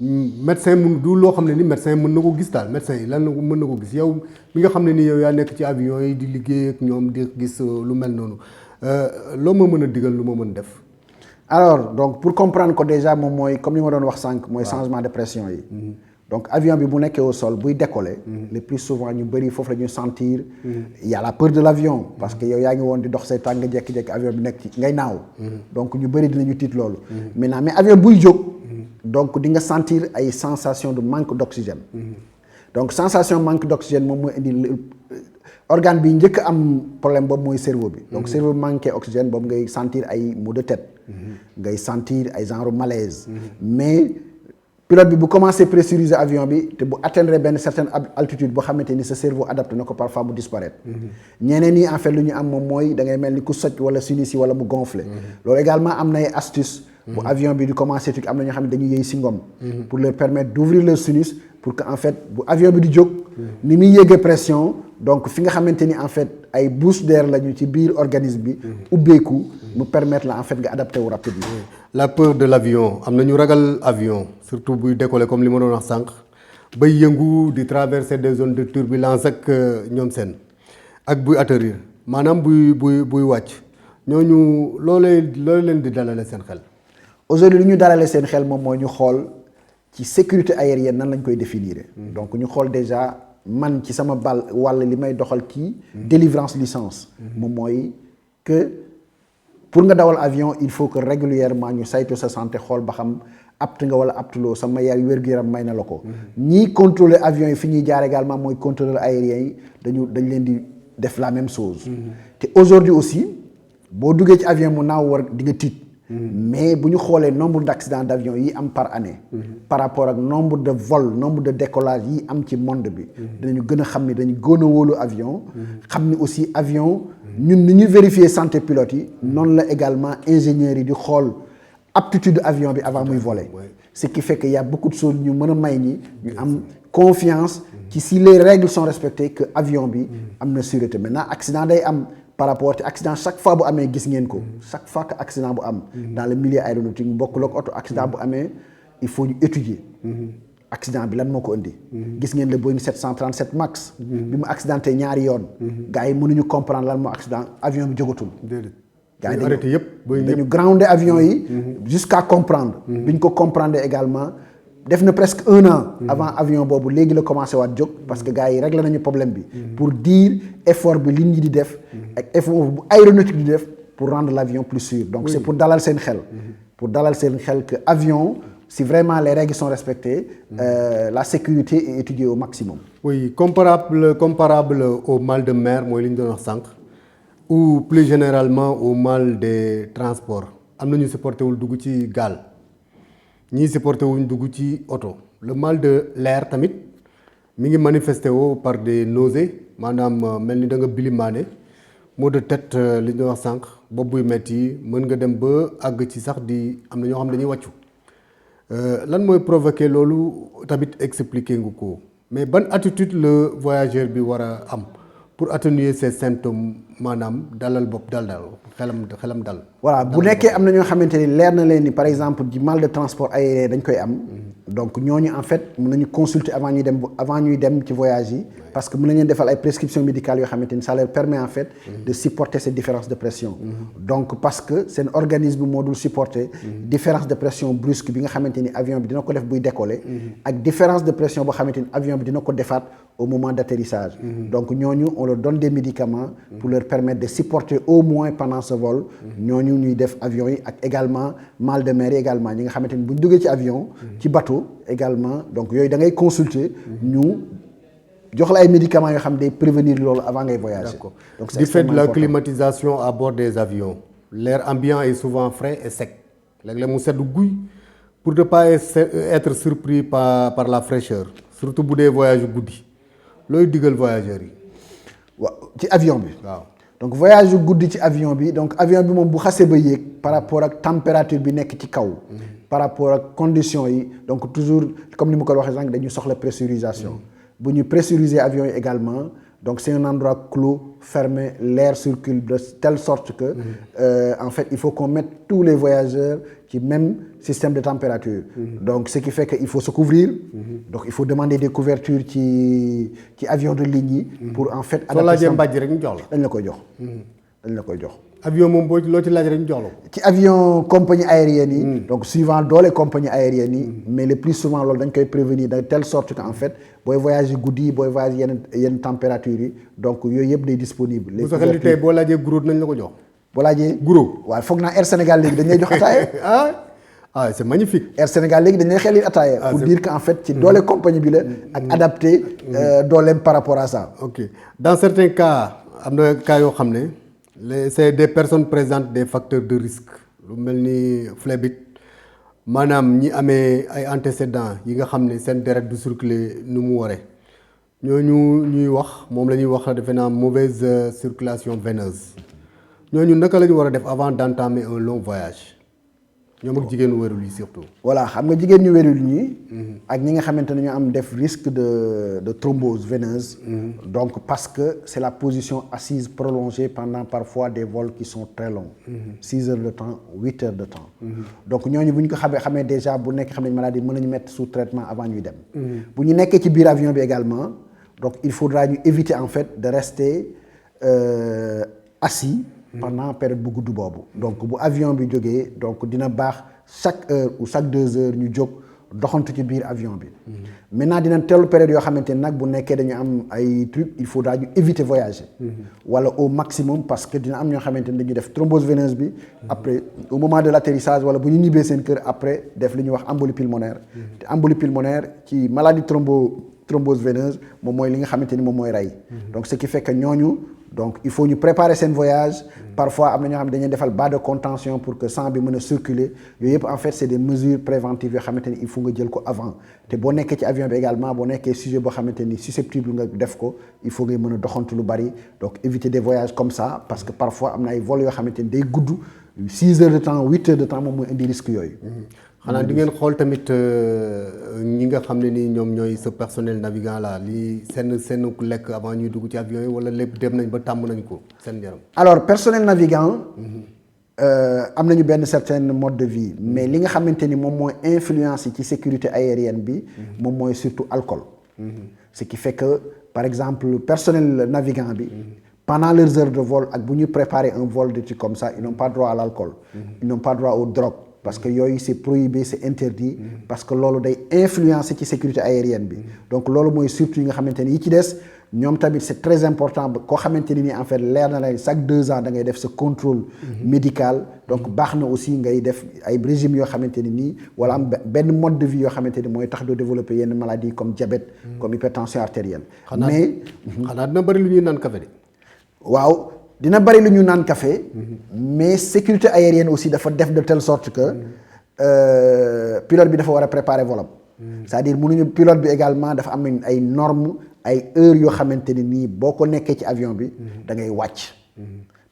S3: médecin du loo xam ne ni médecin mën na ko gis daal médecin yi lan mën na ko gis yow mi nga xam ne ni yow yaa nekk ci avion yi di liggéey ak ñoom di gis lu mel noonu loo ma mën a digal lu ma mën def.
S4: alors donc pour comprendre ko déjà moom mooy comme li ma doon wax sànq. mooy changement de pression yi. donc avion bi bu nekkee au sol buy décoller. le plus souvent ñu bëri foofu la ñu sentir. il y a la peur de l'avion parce que yow yaa ngi woon di dox say tànk nga jékki-jékki avion bi nekk ci ngay naaw. donc ñu bëri dinañu tiit loolu. maintenant mais avion buy jóg. donc di nga sentir ay sensation de manque d'oxygène. donc sensation manque d'oxygène moom mooy indi organe bi njëkk am problème boobu mooy cerveau bi. donc cerveau bi manqué oxygène boobu ngay sentir ay maux de tête. ngay sentir ay genre malaise. mais pilote bi bu commencé pressuriser avion bi te bu atteindre benn certaine altitude boo xamante ni sa cerveau adapté na ko parfois mu disparaître. ñeneen ñi en fait lu ñu am moom mooy da ngay mel ni ku soj wala sinus yi wala mu gonflé. loolu également am na ay astuces. bu avion bi di commencé tukki am na ñoo xam ne dañuy yëy si ngom. pour leur permettre d'ouvrir leur sinus pour que en fait bu avion bi di jóg. ni muy yéegee pression donc fi nga xamante ni en fait ay bouche d'air lañu ci biir organisme bi. ubbeeku mu permettre la en fait nga adapté wu rapidement.
S3: la peur de l'avion am na ñu ragal avion surtout buy décoller comme li ma doon wax sànq bay yëngu di traverser des zones de turbulence ak ñoom seen ak buy atterrir maanaam buy wàcc ñooñu loolee leen di dalale seen xel.
S4: aujourd'hui lu ñu dalale seen xel moom mooy ñu xool ci sécurité aérienne nan lañ koy définir. donc ñu xool déjà man ci sama wàll li may doxal ci délivrance licence. moom mooy que pour nga dawal avion il faut que régulièrement ñu saytu sa santé xool ba xam apte nga wala aptuloo sama yaay wér-gu-yaram may na la ko. ñiy contrôler avion yi fi ñuy jaar également mooy contrôleur aérien yi dañ leen di def la même chose. te aujourd'hui aussi boo duggee ci avion mu naaw war di nga tiit. mais bu ñu xoolee nombre d'accidents d'avion yi am par année. par rapport ak nombre de vols nombre de décollages yi am ci monde bi. dinañu gën a xam ni dañu gën a wóolu avion. xam ni aussi avion ñun ni ñuy vérifier santé pilote yi. noonu la également ingénieurs yi di xool aptitude avion bi avant muy voler. ce qui fait que y a beaucoup de choses ñu mën a may ñi ñu am confiance ci si les règles sont respectées que avion bi am na sûreté maintenant accident day am. par rapport te accident chaque fois bu amee gis ngeen ko chaque fois que accident bu am dans le milieu aéronautique bokkul ak oto accident bu amee il faut ñu étudier accident bi lan moo ko indi gis ngeen le Boeing 737 Max bi mu accidenté ñaari yoon gars yi mënuñu comprendre lan moo accident avion bi jógatul gars yi dañu groundé avion yi jusqu'à comprendre bi ñu ko comprendre également def na presque 1 an avant avion boobu léegi la commencé waat jóg parce que gars yi réglé nañu problème bi pour dire effort bi li ñi di def ak effort bu aéronautique di def pour rendre l'avion plus sûr donc c'est pour dalal seen xel que avion si vraiment les règles sont respectées la sécurité est étudiée au maximum.
S3: oui comparable au mal de mer mooy li ñu doon wax sànq ou plus généralement au mal des transports am na ñu supporté wul dugg ci gaal ñii supporté wuñ dugg ci oto le mal de l'air tamit mi ngi manifesté woo par des nausées maanaam mel ni da nga bilimaane maux de tête li ñu doon wax sànq bopp buy metti mën nga dem ba àgg ci sax di am na ñoo xam dañuy wàccu lan mooy provoquer loolu tamit expliquer nga ko mais ban attitude le voyageur bi war a am pour atténuer ces symptômes maanaam dalal bopp dal xelam dal.
S4: voilà bu nekkee am na ñoo xamante ni leer na leen ni par exemple du mal de transport aérien dañ koy am. donc ñooñu en fait mën nañu consulter avant ñuy dem ci voyage yi. parce que mën nañu leen defal ay prescriptions médicales yoo xamante ni ça leur permet en fait. de supporter cette différence de pression. donc parce que seen organisme moo dul supporter. différence de pression brusque bi nga xamante ni avion bi dina ko def buy décoller. ak différence de pression boo xamante ni avion bi dina ko defaat au moment d'atterrissage. donc ñooñu on leur donne des médicaments. pour leur permettre de supporter au moins pendant ce vol. ñooñu ñuy def avion yi ak également mal de mer yi également ñi nga xamante ni bu ñu duggee ci avion. ci bateau également donc yooyu da ngay consulter. ñu jox la ay médicaments yoo xam ne day prévenir loolu avant ngay voyager.
S3: D'accord. Donc du fait de la climatisation à bord des avions l'air ambiant est souvent frais et sec léeg-léeg mu sedd guy pour ne pas être surpris par la fraîcheur surtout bu dee voyage guddi looy digal voyageurs yi.
S4: waaw ci avion bi.
S3: waaw
S4: donc voyage yu guddi ci avion bi donc avion bi moom bu xasee ba yéeg par rapport ak température bi nekk ci kaw. par rapport ak conditions yi donc toujours comme ni ma ko waxee sànq dañuy soxla pressurisation. bu ñu pressuriser avion yi également donc c'est un endroit clos fermé l'air circule de telle sorte que en fait il faut qu'on mette tous les voyageurs ci même système de température. donc ce qui fait que il faut se couvrir. donc il faut demander des couvertures ci avion de ligne yi. pour en fait.
S3: soo laajee mbàjj rek ñu jox la.
S4: dañ la koy jox. dañ la koy jox.
S3: avion moom boo loo ci laaj rek ñu jox la ko.
S4: ci avion compagnie aérienne yi. donc suivant doole compagnie aérienne yi. mais le plus souvent loolu dañ koy prévenir de telle sorte que en fait booy voyager guddi booy voyager yenn température yi donc yooyu yëpp day disponible.
S3: bu sa xel tey boo laajee gros nañ la ko jox.
S4: boo laajee.
S3: gros
S4: waaw foog naa Air Sénégal léegi dañ lay jox ataaya.
S3: Ah, c'est magnifique.
S4: Air Sénégal léegi dañ lay xel ataaya pour dire que en fait ci doole compagnie bi la ak adapté dooleem par rapport à ça.
S3: Ok dans certains cas am na cas yoo xam ne c'est des personnes présentent des facteurs de risque lu mel ni phlébite maanaam ñi amee ay antécédents yi nga xam ne seen deret du circuler nu mu waree ñooñu ñuy wax moom la ñuy wax defe naa mauvaise circulation veineuse ñooñu naka la ñu war a def avant d'entamer un long voyage. ñoom ak jigéenu wérul yi surtout.
S4: voilà xam nga jigéen ñu wérul ñi. ak ñi nga xamante ne ñu am def risque de thrombose veineuse. donc parce que c'est la position assise prolongée pendant parfois des vols qui sont très longs. 6 heures de temps 8 heures de temps. donc ñooñu bu ñu ko xamee déjà bu nekk xam nañ maladie mën nañu mettre sous traitement avant ñuy dem. bu ñu nekkee ci biir avion bi également donc il faudra ñu éviter en fait de rester assis. pendant période bu gudd boobu. donc bu avion bi jógee donc dina baax chaque heure ou chaque 2 heures ñu jóg doxantu ci biir avion bi. maintenant dina tellu période yoo xamante ne nag bu nekkee dañu am ay trucs il faudra ñu éviter voyager. wala au maximum parce que dina am ñoo xamante ne dañuy def thrombose veineuse bi. après au moment de l'atterrissage wala bu ñu ñibbee seen kër après def li ñuy wax embolie pulmonaire. te embolie pulmonaire ci maladie thrombose veineuse moom mooy li nga xamante ni moom mooy rey. donc ce qui fait que ñooñu. donc il faut ñu préparer seen voyage parfois am na ñoo xam ne dañuy defal bas de contention pour que sang bi mën a circuler yooyu yëpp en fait c'est des mesures préventives yoo xamante ni il faut nga jël ko avant te boo nekkee ci avion bi également boo nekkee sujet boo xamante ni susceptible nga def ko il faut ngay mën a doxantu lu bari donc éviter des voyages comme ça parce que parfois am na ay vols yoo xamante ni day gudd 6 heures de temps 8 heures de temps moom mooy indi risque yooyu.
S3: xanaa di ngeen xool tamit ñi nga xam ne ni ñoom ñooy ce personnel navigant là lii seen lekk avant ñuy dugg ci avion yi wala lépp dem nañ ba tàmm nañ ko seen yaram.
S4: alors personnel navigant am nañu benn certain mode de vie mais li nga xamante ni moom mooy influence yi ci sécurité aérienne bi moom mooy surtout alcool. ce qui fait que par exemple personnel navigant bi pendant leurs heures de vol ak bu ñuy préparer un vol de trucs comme ça ils n'ont pas droit à l'alcool. ils n'ont pas droit aux drogues. parce que yooyu c'est prohibé c'est interdit parce que loolu day influencer ci sécurité aérienne bi donc loolu mooy surtout yi nga xamante ni yi ci des ñoom tamit c'est très important koo xamante ni en fait leer na la chaque 2 ans da ngay def sa contrôle médical donc baax na aussi ngay def ay régime yoo xamante ni nii wala am benn mode de vie yoo xamante ni mooy tax doo développer yenn maladies comme diabète comme hypertension artérielle mais
S3: xanaa dina bëri lu ñuy naan café de
S4: waaw dina bari lu ñu naan café mais sécurité aérienne aussi dafa def de telle sorte que pilote bi dafa war a préparer volam c'est-à-dire mënuñu pilote bi également dafa am ay normes ay heures yoo xamante ni nii boo ko nekkee ci avion bi da ngay wàcc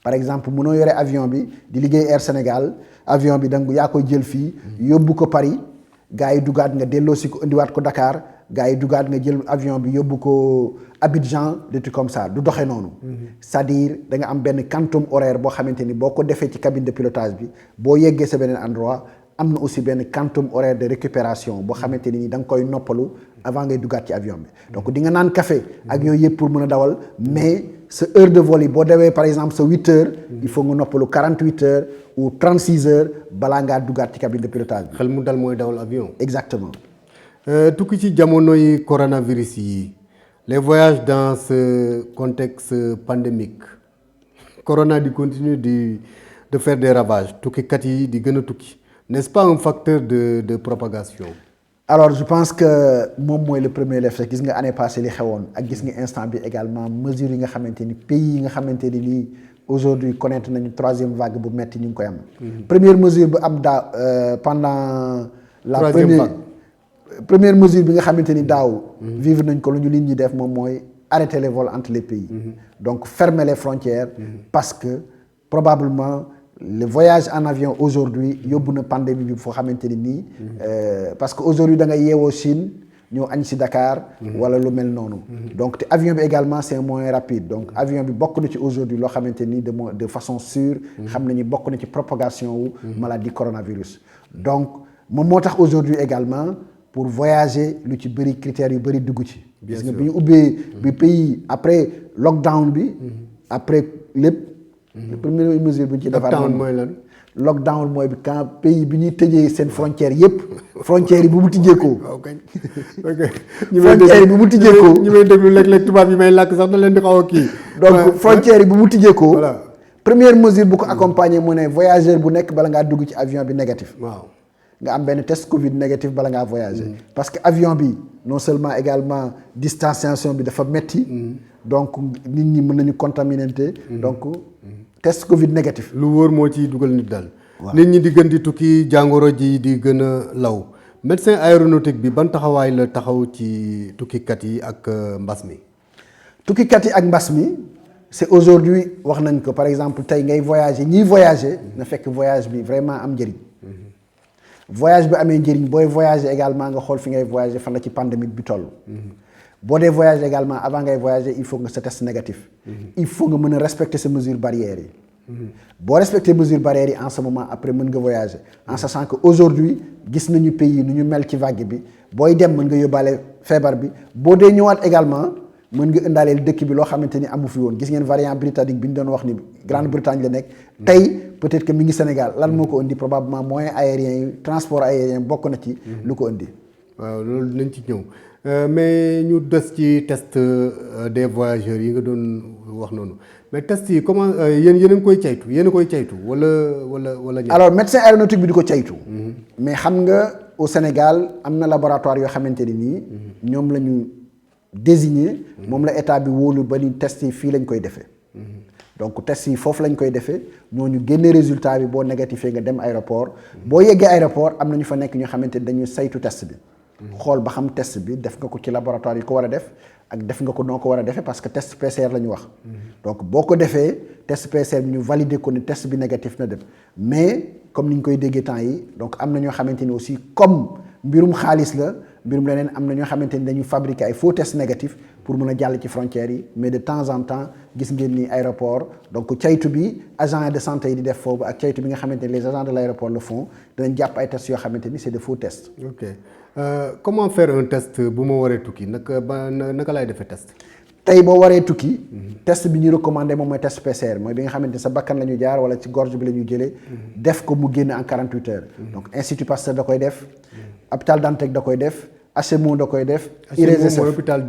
S4: par exemple mënoo yore avion bi di liggéey Air Sénégal avion bi danga yaa koy jël fii yóbbu ko Paris gars yi dugaat nga delloosi ko indiwaat ko Dakar gars yi dugaat nga jël avion bi yóbbu ko Abidjan des trucs comme ça du doxee noonu. c'est-à-dire da nga am benn quantum horaire boo xamante ni boo ko defee ci cabine de pilotage bi boo yeggee sa beneen endroit am na aussi benn quantum horaire de récupération boo xamante ni da nga koy noppalu avant ngay dugaat ci avion bi donc di nga naan café ak yooyu yëpp pour mën a dawal mais sa heure de vol yi boo demee par exemple sa 8 heures. il faut nga noppalu 48 heures ou 36 heures balaa ngaa dugaat ci cabine de pilotage bi.
S3: xel mu dal mooy dawal avion.
S4: exactement.
S3: tukki ci jamonoy coronavirus yi les voyages dans ce contexte pandémique corona di continue de faire des ravages tukkikat yi di gën a tukki n'est-ce pas un facteur de propagation.
S4: alors je pense que moom mooy le premier effet gis nga année passée li xewoon ak gis nga instant bi également mesures yi nga xamante ni pays yi nga xamante ni nii aujourd'hui connaître nañu 3e vague bu metti ñu ngi koy am. première mesure bu am daa pendant la première mesure bi nga xamante ni daaw. vivre nañ ko lu ñu nit ñi def moom mooy arrêter les vols entre les pays. donc fermer les frontières. parce que probablement le voyage en avion aujourd'hui yóbbu na pandémie bi foo xamante ni nii. parce que aujourd'hui da nga yeewoo Chine ñëw añ si Dakar. wala lu mel noonu. donc te avion bi également c'est un moyen rapide donc avion bi bokk na ci aujourd'hui loo xamante ni de façon sûre. xam nañu bokk na ci propagation wu. maladie coronavirus. donc moom moo tax aujourd'hui également. pour voyager lu ci bëri critères yu bëri dugg ci. gis nga bi ñu ubbee bi pays après lockdown bi. après lépp. première mesure bi ñu ci defar
S3: lockdown mooy lan.
S4: lockdown mooy bi quand pays bi ñuy tëjee seen frontières yépp frontières yi bu mu tijjeekoo.
S3: ok
S4: frontières yi bu mu tijjeekoo.
S3: ñi may déglu léeg-léeg tubaab yi may làkk sax da leen di xaw a kii.
S4: donc frontières yi bu mu tijjeekoo.
S3: voilà
S4: première mesure bu ko accompagner mu ne voyageur bu nekk bala ngaa dugg ci avion bi négatif.
S3: waaw.
S4: nga am benn test Covid négatif bala ngaa voyager. parce que avion bi non seulement également distanciation bi dafa metti donc nit ñi mën nañu contaminante donc test Covid négatif.
S3: lu wóor moo ci dugal nit daal. nit ñi di gën di tukki jàngoro ji di gën a law. médecin aéronautique bi ban taxawaay la taxaw ci tukkikat yi ak mbas mi.
S4: tukkikat yi ak mbas mi c'est aujourd'hui wax nañ ko par exemple tey ngay voyager ñiy voyager na fekk voyage bi vraiment am njëriñ. voyage bi amee njëriñ booy voyager également nga xool fi ngay voyager fan la ci pandémie bi toll. boo dee voyager également avant ngay voyager il faut nga sa test négatif. il faut nga mën a respecter ces mesures barrières yi. boo respecter mesures barrières yi en ce moment après mën nga voyager en sachant que aujourd'hui gis nañu pays yi nu ñu mel ci vague bi booy dem mën nga yóbbaale feebar bi boo dee ñëwaat également mën nga indaaleel dëkk bi loo xamante ni amu fi woon gis ngeen variant britannique bi ñu doon wax ni Grande-Bretagne la nekk tey peut-être que mi ngi Sénégal lan moo ko indi probablement moyen aérien yi transport aérien bokk na ci lu ko indi.
S3: waaw loolu nañ ci ñëw mais ñu des ci test des voyageurs yi nga doon wax noonu mais test yi comment yéen a ngi koy caytu yéen a koy caytu wala.
S4: alors médecin aéronautique bi di ko caytu. mais xam nga au Sénégal am na laboratoire yoo xamante ni nii. ñoom la ñu désigné. moom la état bi wóolu ba ni test yi fii lañ koy defee. donc test yi foofu lañ koy defee ñooñu génne résultat bi boo négatifé nga dem aéroport boo yeggee aéroport am na ñu fa nekk ñoo xamante ni dañuy saytu test bi. xool ba xam test bi def nga ko ci laboratoire yi ko war a def ak def nga ko noo ko war a defee parce que test PCR la ñu wax. donc boo ko defee test PCR bi ñu valider ko ni test bi négatif na dem mais comme ni ñu koy déggee temps yi donc am na ñoo xamante ni aussi comme mbirum xaalis la mbirum leneen am na ñoo xamante ni dañuy fabriquer ay faux tests négatifs pour mën a jàll ci frontières yi mais de temps en temps gis ngeen ni aéroport donc caytu bi agent de santé yi di def foofu ak caytu bi nga xamante ni les agents de l'aéroport le font danañ jàpp ay tests yoo xamante ni c'est des faux tests.
S3: ok comment faire un test bu ma waree tukki naka laay defee test.
S4: tey boo waree tukki. test bi ñu recommandé moom mooy test PCR mooy bi nga xamante ni sa bakkan la ñu jaar wala ci gorge bi la ñu jëlee. def ko mu génn en 48 heures. donc Institut Pasteur da koy def. hôpital Dantec da koy def. HMO da koy def. IRESSF hôpital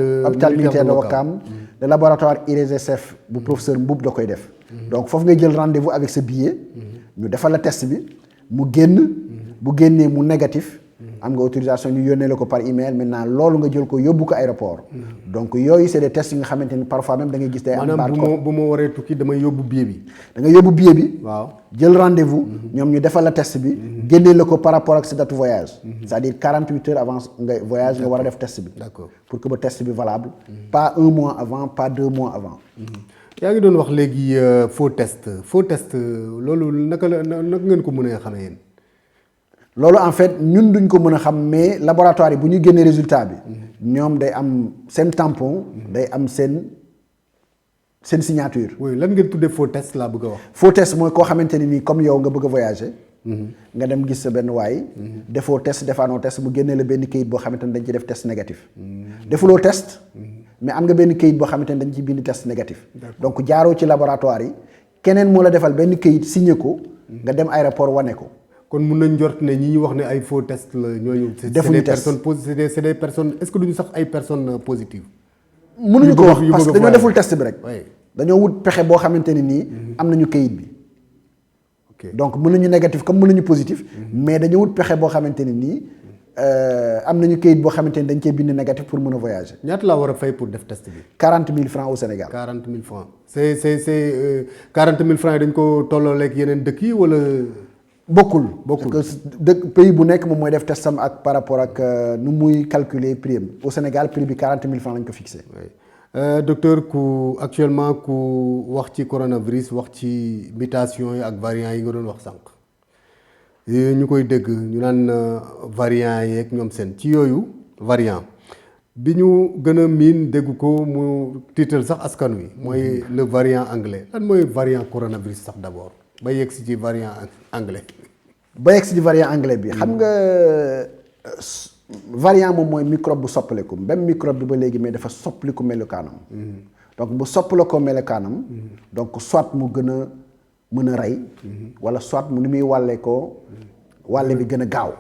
S4: militaire de Ouakam. le laboratoire IRESSF bu professeur Mboub da koy def. donc foofu ngay jël rendez-vous avec sa billet. ñu defal la test bi mu génn. bu génnee mu négatif. am nga autorisation ñu yónnee la ko par email maintenant loolu nga jël ko yóbbu ko aéroport. donc yooyu c'est des tests yi nga xamante ni parfois même da ngay gis day am barcode
S3: maanaam bu ma waree tukki damay yóbbu billet bi.
S4: da nga yóbbu billet bi.
S3: waaw
S4: jël rendez-vous. ñoom ñu defal la test bi. génnee la ko par rapport ak sa date voyage. c'est-à-dire 48 heures avant nga voyage nga war a def test bi.
S3: d'accord pour
S4: que ba test bi valable. pas 1 mois avant pas 2 mois avant.
S3: yaa ngi doon wax léegi faux test loolu naka ngeen ko mën a xamee yéen.
S4: loolu en fait ñun duñ ko mën a xam mais laboratoire yi bu ñu génnee résultat bi ñoom day am seen tampon day am seen signature.
S3: oui lan ngeen tuddee faux test laa bëgg a wax.
S4: faux test mooy koo xamante ni nii comme yow nga bëgg a voyager. nga dem gis sa benn waay. defoo test defaanoo test mu génnee la benn kayit boo xamante ni dañ ci def test négatif. defuloo test. mais am nga benn kayit boo xamante ni dañ ci bind test négatif. donc jaaroo ci laboratoire yi keneen moo la defal benn kayit signé ko. nga dem aéroport wane ko.
S3: kon mun nañ njort ne ñi ñu wax ne ay faux test la ñooñu.
S4: defuñu test
S3: c'est des personnes est-ce que duñu sax ay personnes positives.
S4: mënuñu ko wax parce que dañoo deful test bi rek. dañoo wut pexe boo xamante ne nii. am nañu kayit bi. donc mën nañu négatif comme mën nañu positif. mais dañoo wut pexe boo xamante ne nii am nañu kayit boo xamante ni dañ cee bind négatif pour mën a voyager.
S3: ñaata laa war a fay pour def test bi.
S4: 40 000 francs au Sénégal.
S3: 40 000 francs c'est 40 000 francs yi dañ ko tollooleeg yeneen dëkk yi wala.
S4: bokkul parce que pays bu nekk moom mooy def testam ak par rapport ak nu muy calculer prix am au Sénégal prix bi 40 000 francs lañ ko fixé.
S3: docteur actuellement ku wax ci coronavirus wax ci mutation yi ak variants yi nga doon wax sànq ñu koy dégg ñu naan variants yeeg ñoom seen ci yooyu variant bi ñu gën a miin dégg ko mu tiital sax askan wi mooy le variant anglais lan mooy variant coronavirus sax d'abord ba yegg si ci variant anglais.
S4: ba yegg si ci variant anglais bi xam nga variant moom mooy microbe bu soppaliku même microbe bi ba léegi mais dafa soppaliku melukaanam. donc bu soppala ko melukaanam. donc soit mu gën a mën a rey. wala soit mu ni muy wàllee ko wàlle bi gën a gaaw.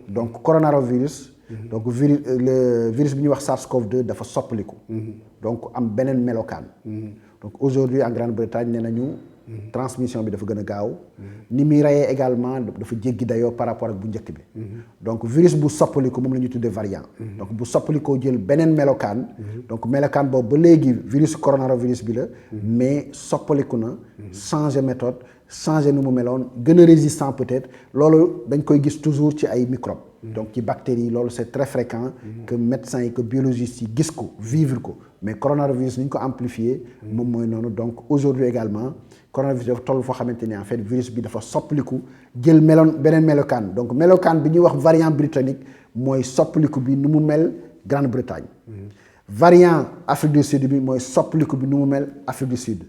S4: donc coronavirus. donc le virus bi ñuy wax SARS-CoV-2 dafa soppaliku. donc am beneen melokaan. donc aujourd'hui en Grande-Bretagne nee nañu transmission bi dafa gën a gaaw ni muy rayee également dafa jéggi dayoo par rapport ak bu njëkk bi donc virus bu soppaliku moom la ñuy tuddee variant donc bu soppalikoo jël beneen melokaan donc melokaan boobu ba léegi virus coronavirus bi la mais soppaliku na changer méthode changer nu mu meloon gën a résistant peut-être loolu dañ koy gis toujours ci ay microbes donc ci bactéries loolu c'est très fréquent que médecins yi que biologistes yi gis ko vivre ko mais coronavirus ni ñu ko amplifié moom mooy noonu donc aujourd'hui également coronavirus dafa toll foo xamante ni en fait virus bi dafa soppaliku jël beneen melokaan donc melokaan bi ñuy wax variant britannique mooy soppaliku bi nu mu mel Grande-Bretagne variant Afrique du Sud bi mooy soppaliku bi nu mu mel Afrique du Sud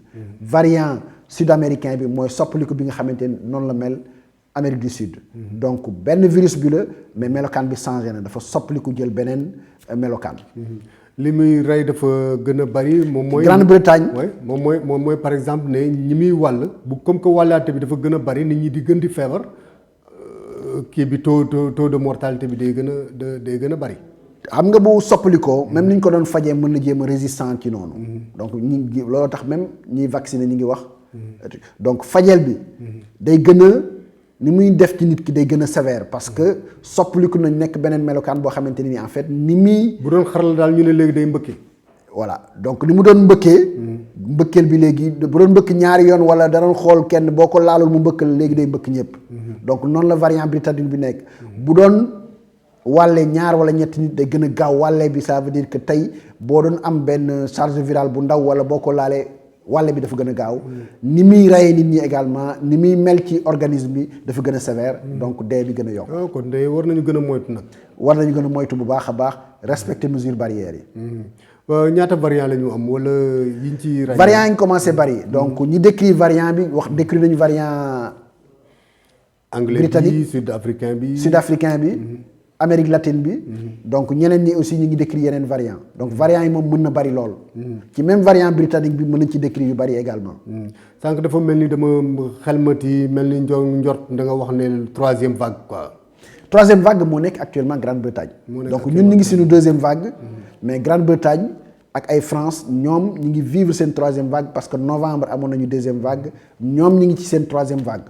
S4: variant sud-américain bi mooy soppaliku bi nga xamante ni noonu la mel Amérique du Sud donc benn virus bi la mais melokaan bi changé na dafa soppaliku jël beneen melokaan
S3: li muy rey dafa gën a bari moom mooy
S4: Grande-Bretagne
S3: moom mooy par exemple ne ñi muy wàll bu comme que wàllaate bi dafa gën a bari nit ñi di gën di feebar kii bi taux de mortalité bi day gën a bari
S4: xam nga bu soppalikoo même ni ñu ko doon fajee mën na jéem a résistant ci noonu donc ñi loolu tax même ñiy vacciné ñi ngi wax donc fajeel bi day gën a ni muy def ci nit ki day gën a sévère parce que soppaliku nañ nekk beneen melokaan boo xamante ni en fait ni muy
S3: bu doon xaral daal ñu ne léegi day mbëkkee
S4: voilà donc ni mu doon mbëkkeel bi léegi bu doon mbëkk ñaari yoon wala da doon xool kenn boo ko laalul mu mbëkkal léegi day mbëkk ñëpp donc noonu la variant britannique bi nekk bu doon wàlle ñaar wala ñetti nit day gën a gaaw wàlle bi ça veut dire que tey boo doon am benn charge virale bu ndaw wala boo ko laalee wàlle bi dafa gën a gaaw ni muy rayee nit ñi également ni muy mel ci organisme bi dafa gën a sévère donc dee bi gën a yokk
S3: kon de war nañu gën a moytu nag
S4: war nañu gën a moytu bu baax a baax respecter mesures barrières yi
S3: ñaata variant la ñu am wala yiñ ci rey
S4: variant yi ñu commencé bari donc ñi décrire variant bi wax décrire nañu variant
S3: anglais
S4: britannique
S3: bi
S4: sud-africain bi Amérique latine bi donc ñeneen ñi aussi ñu ngi décrire yeneen variant donc variant yi moom mën na bari lool ci même variant britannique bi mën nañ ci décrire yu bari également
S3: sànq dafa mel ni dama xelmati mel ni njort da nga wax ne troisième vague quoi
S4: troisième vague moo nekk actuellement Grande-Bretagne donc ñun ñu ngi suñu deuxième vague mais Grande-Bretagne ak ay France ñoom ñu ngi vivre seen troisième vague parce que novembre amoon nañu deuxième vague ñoom ñu ngi ci seen troisième vague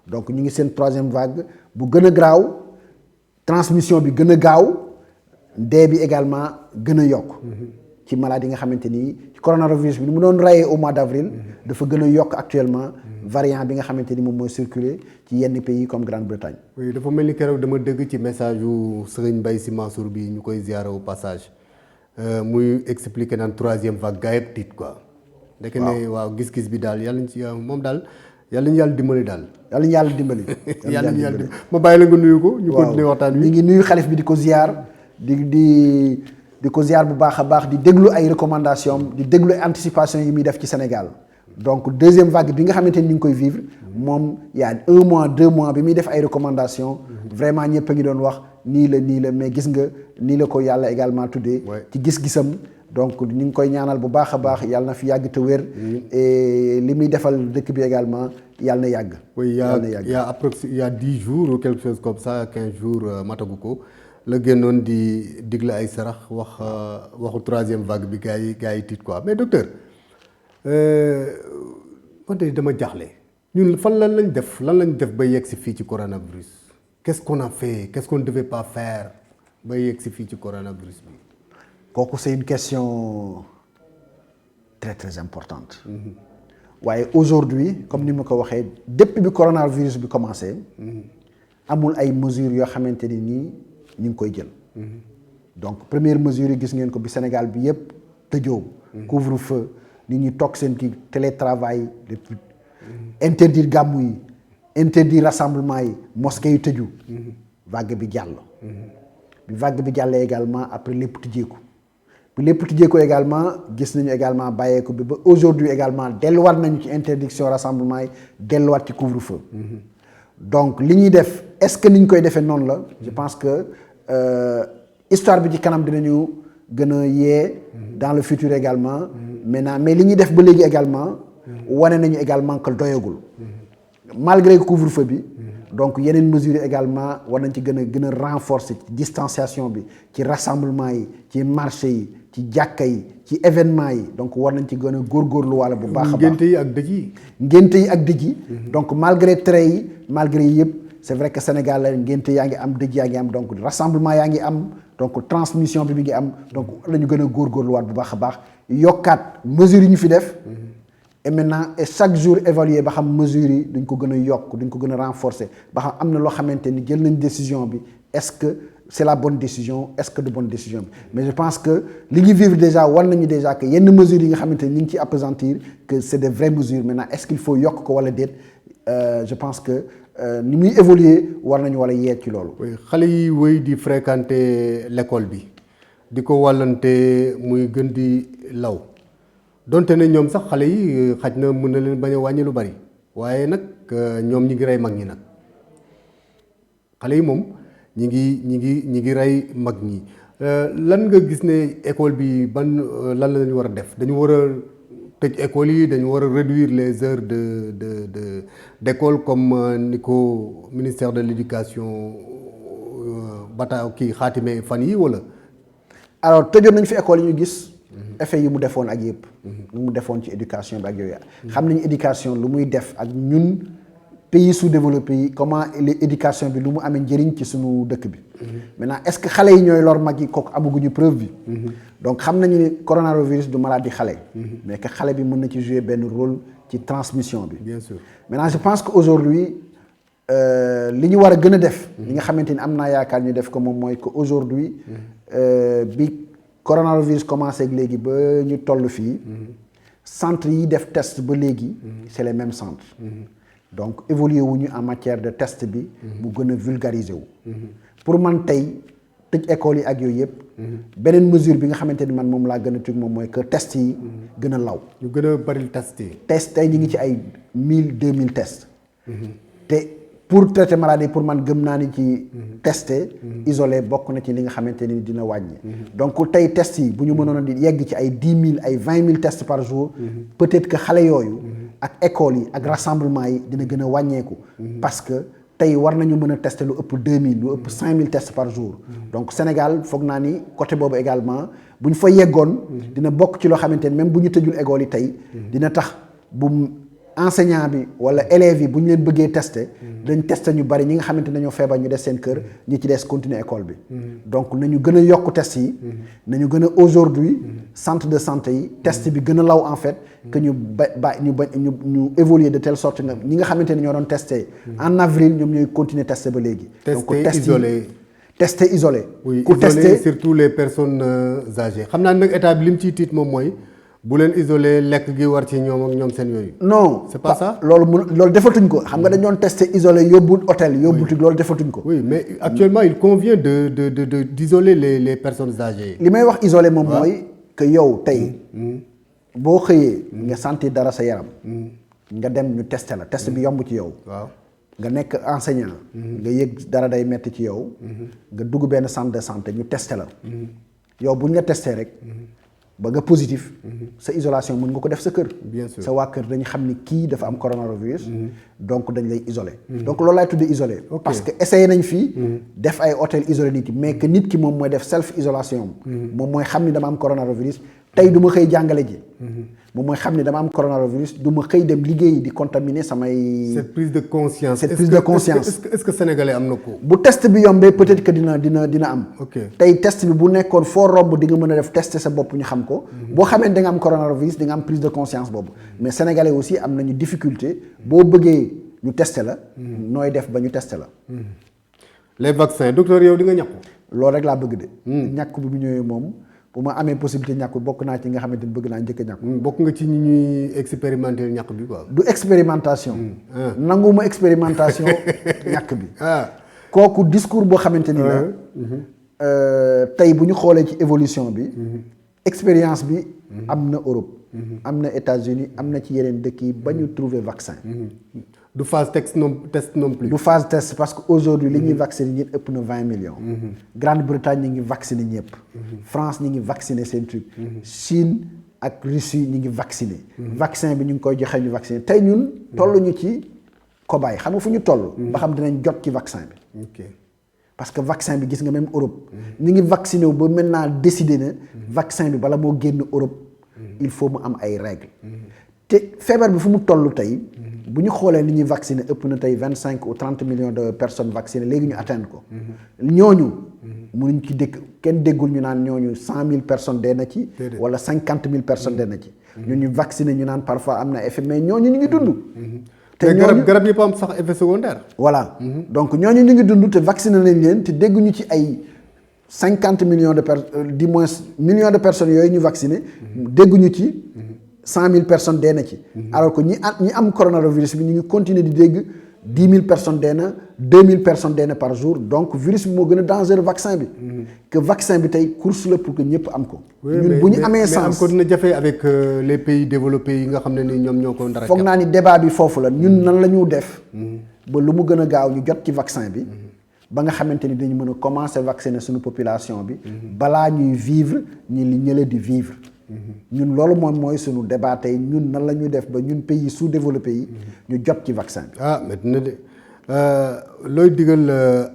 S4: donc ñu ngi seen troisième vague bu gën a graaw transmission bi gën a gaaw dee bi également gën a yokk ci maladie yi nga xamante ni coronavirus bi ni mu doon rayee au mois d'avril dafa gën a yokk actuellement variant bi nga xamante ni moom mooy circuler ci yenn pays comme Grande-Bretagne.
S3: oui dafa mel ni keroog dama dégg ci message yu Serigne Mbaye Sy Mansour bi ñu koy ziyaare au passage muy expliquer naan troisième vague gaa yëpp tiit quoi. ndeke ne waaw gis-gis bi daal yàlla ci moom daal. yàlla ñu yàlla dimbali daal.
S4: yàlla ñu yàlla dimbali.
S3: yàlla ñu yàlla dimbali ma bàyyi la nga nuyu ko. ñu continuer waxtaan wi
S4: ñu ngi nuyu xalif bi di ko ziar di ko ziar bu baax a baax di déglu ay recommandations di déglu ay anticipations yi muy def ci Sénégal donc deuxième vague bi nga xamante ni ñu ngi koy vivre moom y a 1 mois 2 mois bi muy def ay recommandations vraiment ñëpp a ngi doon wax nii la mais gis nga nii la ko yàlla également tuddee. ci gis-gisam. donc ñu ngi koy ñaanal bu baax a baax yàlla na fi yàgg te wér et li muy defal dëkk bi également yàlla na yàgg.
S3: oui il y a 10 jours ou quelque chose comme ça 15 jours matagu ko la génnoon di digle ay sarax waxu troisième vague bi gars yi tiit quoi mais docteur man de dama jaaxle ñun lan lañ def ba yegg si fii ci coronavirus qu'est-ce qu'on a fait qu'est-ce qu'on ne devait pas faire ba yegg si fii ci coronavirus bi.
S4: kooku c'est une question très très importante waaye aujourd'hui comme ni ma ko waxee depuis bi coronavirus bi commencé amul ay mesures yoo xamante ni nii ñu ngi koy jël donc première mesure yi gis ngeen ko bi Sénégal bi yépp tëjoo couvre-feu nit ñi toog seen kii télétravail depuis interdire gàmmu yi interdire rassemblement yi mosquée yu tëju vague bi jàll bi vague bi jàllee également après lépp tijjeeku bi lépp tijjeeku également gis nañu également bàyyeeku bi ba aujourd'hui également delluwaat nañu ci interdiction rassemblement yi delluwaat ci couvre-feu donc li ñuy def est-ce que ni ñu koy defee noonu la je pense que histoire bi ci kanam dinañu gën a yee dans le futur également maintenant mais li ñuy def ba léegi également wane nañu également que doyagul malgré couvre-feu bi donc yeneen mesures également war nañ ci gën a renforcer ci distanciation bi ci rassemblement yi ci marché yi ci jàkka yi ci événement yi donc war nañ ci gën a góorgóorlu wala bu baax a baax
S3: ngénte yi ak dëj yi.
S4: ngénte yi ak dëj yi donc malgré traits yi malgré yëpp c'est vrai que Sénégal la ngénte yaa ngi am dëj yaa ngi am donc rassemblement yaa ngi am donc transmission bi mi ngi am donc la ñu gën a góorgóorluwaat bu baax a baax yokkaat mesures yi ñu fi def et maintenant et chaque jour évaluer ba xam mesures yi duñ ko gën a yokk duñ ko gën a renforcer ba xam am na loo xamante ni jël nañ décision bi est-ce que c'est la bonne décision est-ce que du bonne décision bi mais je pense que li ñu vivre déjà war nañu déjà que yenn mesures yi nga xamante ni ñu ngi ciy appesantir que c'est des vraies mesures maintenant est-ce qu'il faut yokk ko wala déet je pense que ni muy évoluer war nañu wala yeet ci loolu.
S3: xale yi wéy di fréquenter l'école bi di ko wàllante muy gën di law donte ne ñoom sax xale yi xaj na mën na leen bañ a wàññi lu bari waaye nag ñoom ñi ngi rey mag ñi nag xale yi moom ñi ngi rey mag ñi lan nga gis ne école bi ban lan la ñu war a def dañu war a tëj école yi dañu war a réduire les heures d'école comme ni ko ministère de l'éducation bata kii xaatime fan yi wala.
S4: alors tëjoon nañ fi école yi ñu gis effet yi mu defoon ak yëpp lu mu defoon ci éducation bi ak yooyu xam nañu éducation lu muy def ak ñun pays sous-développés yi comment l'éducation bi lu mu amee njëriñ ci suñu dëkk bi maintenant est-ce que xale yi ñooy lor mag yi kooku amaguñu preuve bi donc xam nañu ni coronavirus du maladie xale mais que xale bi mën na ci jouer benn rôle ci transmission bi
S3: bien sûr
S4: maintenant je pense que aujourd'hui li ñu war a gën a def li nga xamante ni am naa yaakaar ñu def ko moom mooy que aujourd'hui bi coronavirus commencé ak léegi ba ñu toll fii centres yi def test ba léegi c'est les mêmes centres donc évoluer wuñu en matière de test bi mu gën a vulgariser wu pour man tey tëj école yi ak yooyu yëpp beneen mesure bi nga xamante ni man moom laa gën a tug moom mooy que test yi gën a law
S3: ñu gën a bari test yi
S4: test tey ñu ngi ci ay 1000-2000 tests te pour traiter maladie pour man gëm naa ni ci tester isolé bokk na ci li nga xamante ni dina wàññi donc tey test yi bu ñu mënoon a di yegg ci ay 10 000 ay 20 000 tests par jour peut-être que xale yooyu ak école yi ak rassemblement yi dina gën a wàññeeku parce que tey war nañu mën a tester lu ëpp 2000 lu ëpp 5000 tests par jour donc Sénégal foog naa ni côté boobu également bu ñu fa yeggoon dina bokk ci loo xamante ni même bu ñu tëjul école yi tey dina tax bu enseignant bi wala élèves yi bu ñu leen bëggee tester dañ tester ñu bari ñi nga xamante ne dañoo feebar ñu des seen kër ñi ci des continuer école bi donc nañu gën a yokk test yi nañu gën a aujourd'hui centre de santé yi test bi gën a law en fait que ñu ñu évoluer de telle sorte nga ñi nga xamante ne ñoo doon tester en avril ñoom ñooy continuer tester ba léegi donc tester isolé
S3: oui,
S4: ku tester
S3: surtout les personnes âgées xam naa nag état bi li mu ciy tiit moom mooy bu leen isolé lekk gi war ci ñoom ak ñoom seen yooyu.
S4: non
S3: c'est pas ça.
S4: loolu defatuñ ko xam nga dañu doon testé isolé yóbbu hôtel yóbbu tuuti loolu defatuñ ko.
S3: oui mais actuellement il convient d'isoler les personnes âgées.
S4: li may wax isolé moom mooy que yow tey boo xëyee nga sentir dara sa yaram. nga dem ñu testé la test bi yomb ci yow.
S3: waaw
S4: nga nekk enseignant. nga yëg dara day metti ci yow. nga dugg benn centre de santé ñu testé la. yow bu ñu la testé rek. ba nga positif sa isolation mën nga ko def sa kër
S3: bien sûr
S4: sa waa kër dañu xam ni kii dafa am coronavirus donc dañ lay isolé donc loolu laay tuddee isolé parce que essayé nañ fii def ay hôtel isolé nit ki mais que nit ki moom mooy def self isolation moom mooy xam ni dama am coronavirus tey du ma xëy jàngale ji moom mooy xam ni dama am coronavirus du ma xëy dem liggéey di contaminer samay.
S3: cette prise de conscience.
S4: cette prise de conscience
S3: est-ce que sénégalais am na ko.
S4: bu test bi yombee peut-être que dina am.
S3: ok
S4: tey test bi bu nekkoon foo romb di nga mën a def tester sa bopp ñu xam ko. boo xamee da nga am coronavirus di nga am prise de conscience boobu. mais sénégalais aussi am nañu difficulté boo bëggee ñu tester la. nooy def ba ñu tester la.
S3: les vaccins docteur yow di nga ñàkku.
S4: loolu rek laa bëgg de. ñàkk bi bu ñëwee moom. bu ma amee possibilité ñàkk bokk naa ci nga xamante ni bëgg naa njëkk a ñàkk.
S3: bokk nga ci ñi ñuy expérimenter ñàkk bi quoi.
S4: du expérimentation. nanguma expérimentation ñàkk bi. kooku discours boo xamante ni la. tey bu ñu xoolee ci évolution bi. expérience bi am na Europe. am na États-Unis am na ci yeneen dëkk yi ba ñu trouver vaccin.
S3: du phase test non plus.
S4: du phase test parce que aujourd'hui li ñuy vacciner ñi ëpp na 20 millions. Grande-Bretagne ñi ngi vacciner ñëpp. France ñi ngi vacciner seen truc. Chine ak Russie ñi ngi vacciner. vaccin bi ñu ngi koy joxe ñu vacciner tey ñun. tolluñu ci cobaye xam nga fu ñu toll. ba xam dinañ jot ci vaccin bi.
S3: ok
S4: parce que vaccin bi gis nga même Europe. ñi ngi vacciner wu ba maintenant décider na. vaccin bi bala moo génn Europe il faut mu am ay règles te feebar bi fu mu toll tey bu ñu xoolee li ñuy vacciner ëpp na tey 25 ou 30 millions de personnes vaccinées léegi ñu atteindre ko ñooñu mënuñ ci dëkk kenn déggul ñu naan ñooñu 100 000 personnes dee na ci wala 50 000 personnes dee na ci ñu vacciner ñu naan parfois am na effet mais ñooñu ñu ngi dund
S3: te garab yëpp am sax effet secondaire
S4: voilà donc ñooñu ñu ngi dund te vacciner nañ leen te dégguñu ci ay 50 millions de personnes du moins millions de personnes yooyu ñu vacciner dégguñu ci 100 000 personnes dee na ci alors que ñi am coronavirus bi ñu ngi continuer di dégg 10 000 personnes dee na 2 000 personnes dee na par jour donc virus bi moo gën a dangereux vaccin bi que vaccin bi tey course la pour que ñëpp am ko ñun bu ñu amee sens
S3: am ko dina jafe avec les pays développés yi nga xam ne ni ñoom ñoo ko ndara
S4: foog naa ni débat bi foofu la ñun nan la ñu def ba lu mu gën a gaaw ñu jot ci vaccin bi ba nga xamante ni dañu mën a commencer vacciner suñu population bi balaa ñuy vivre ñi li ñële di vivre ñun loolu moom mooy suñu débat tey ñun nan la ñuy def ba ñun pays sous-développé yi ñu jot ci vaccin bi
S3: métti na de looy digal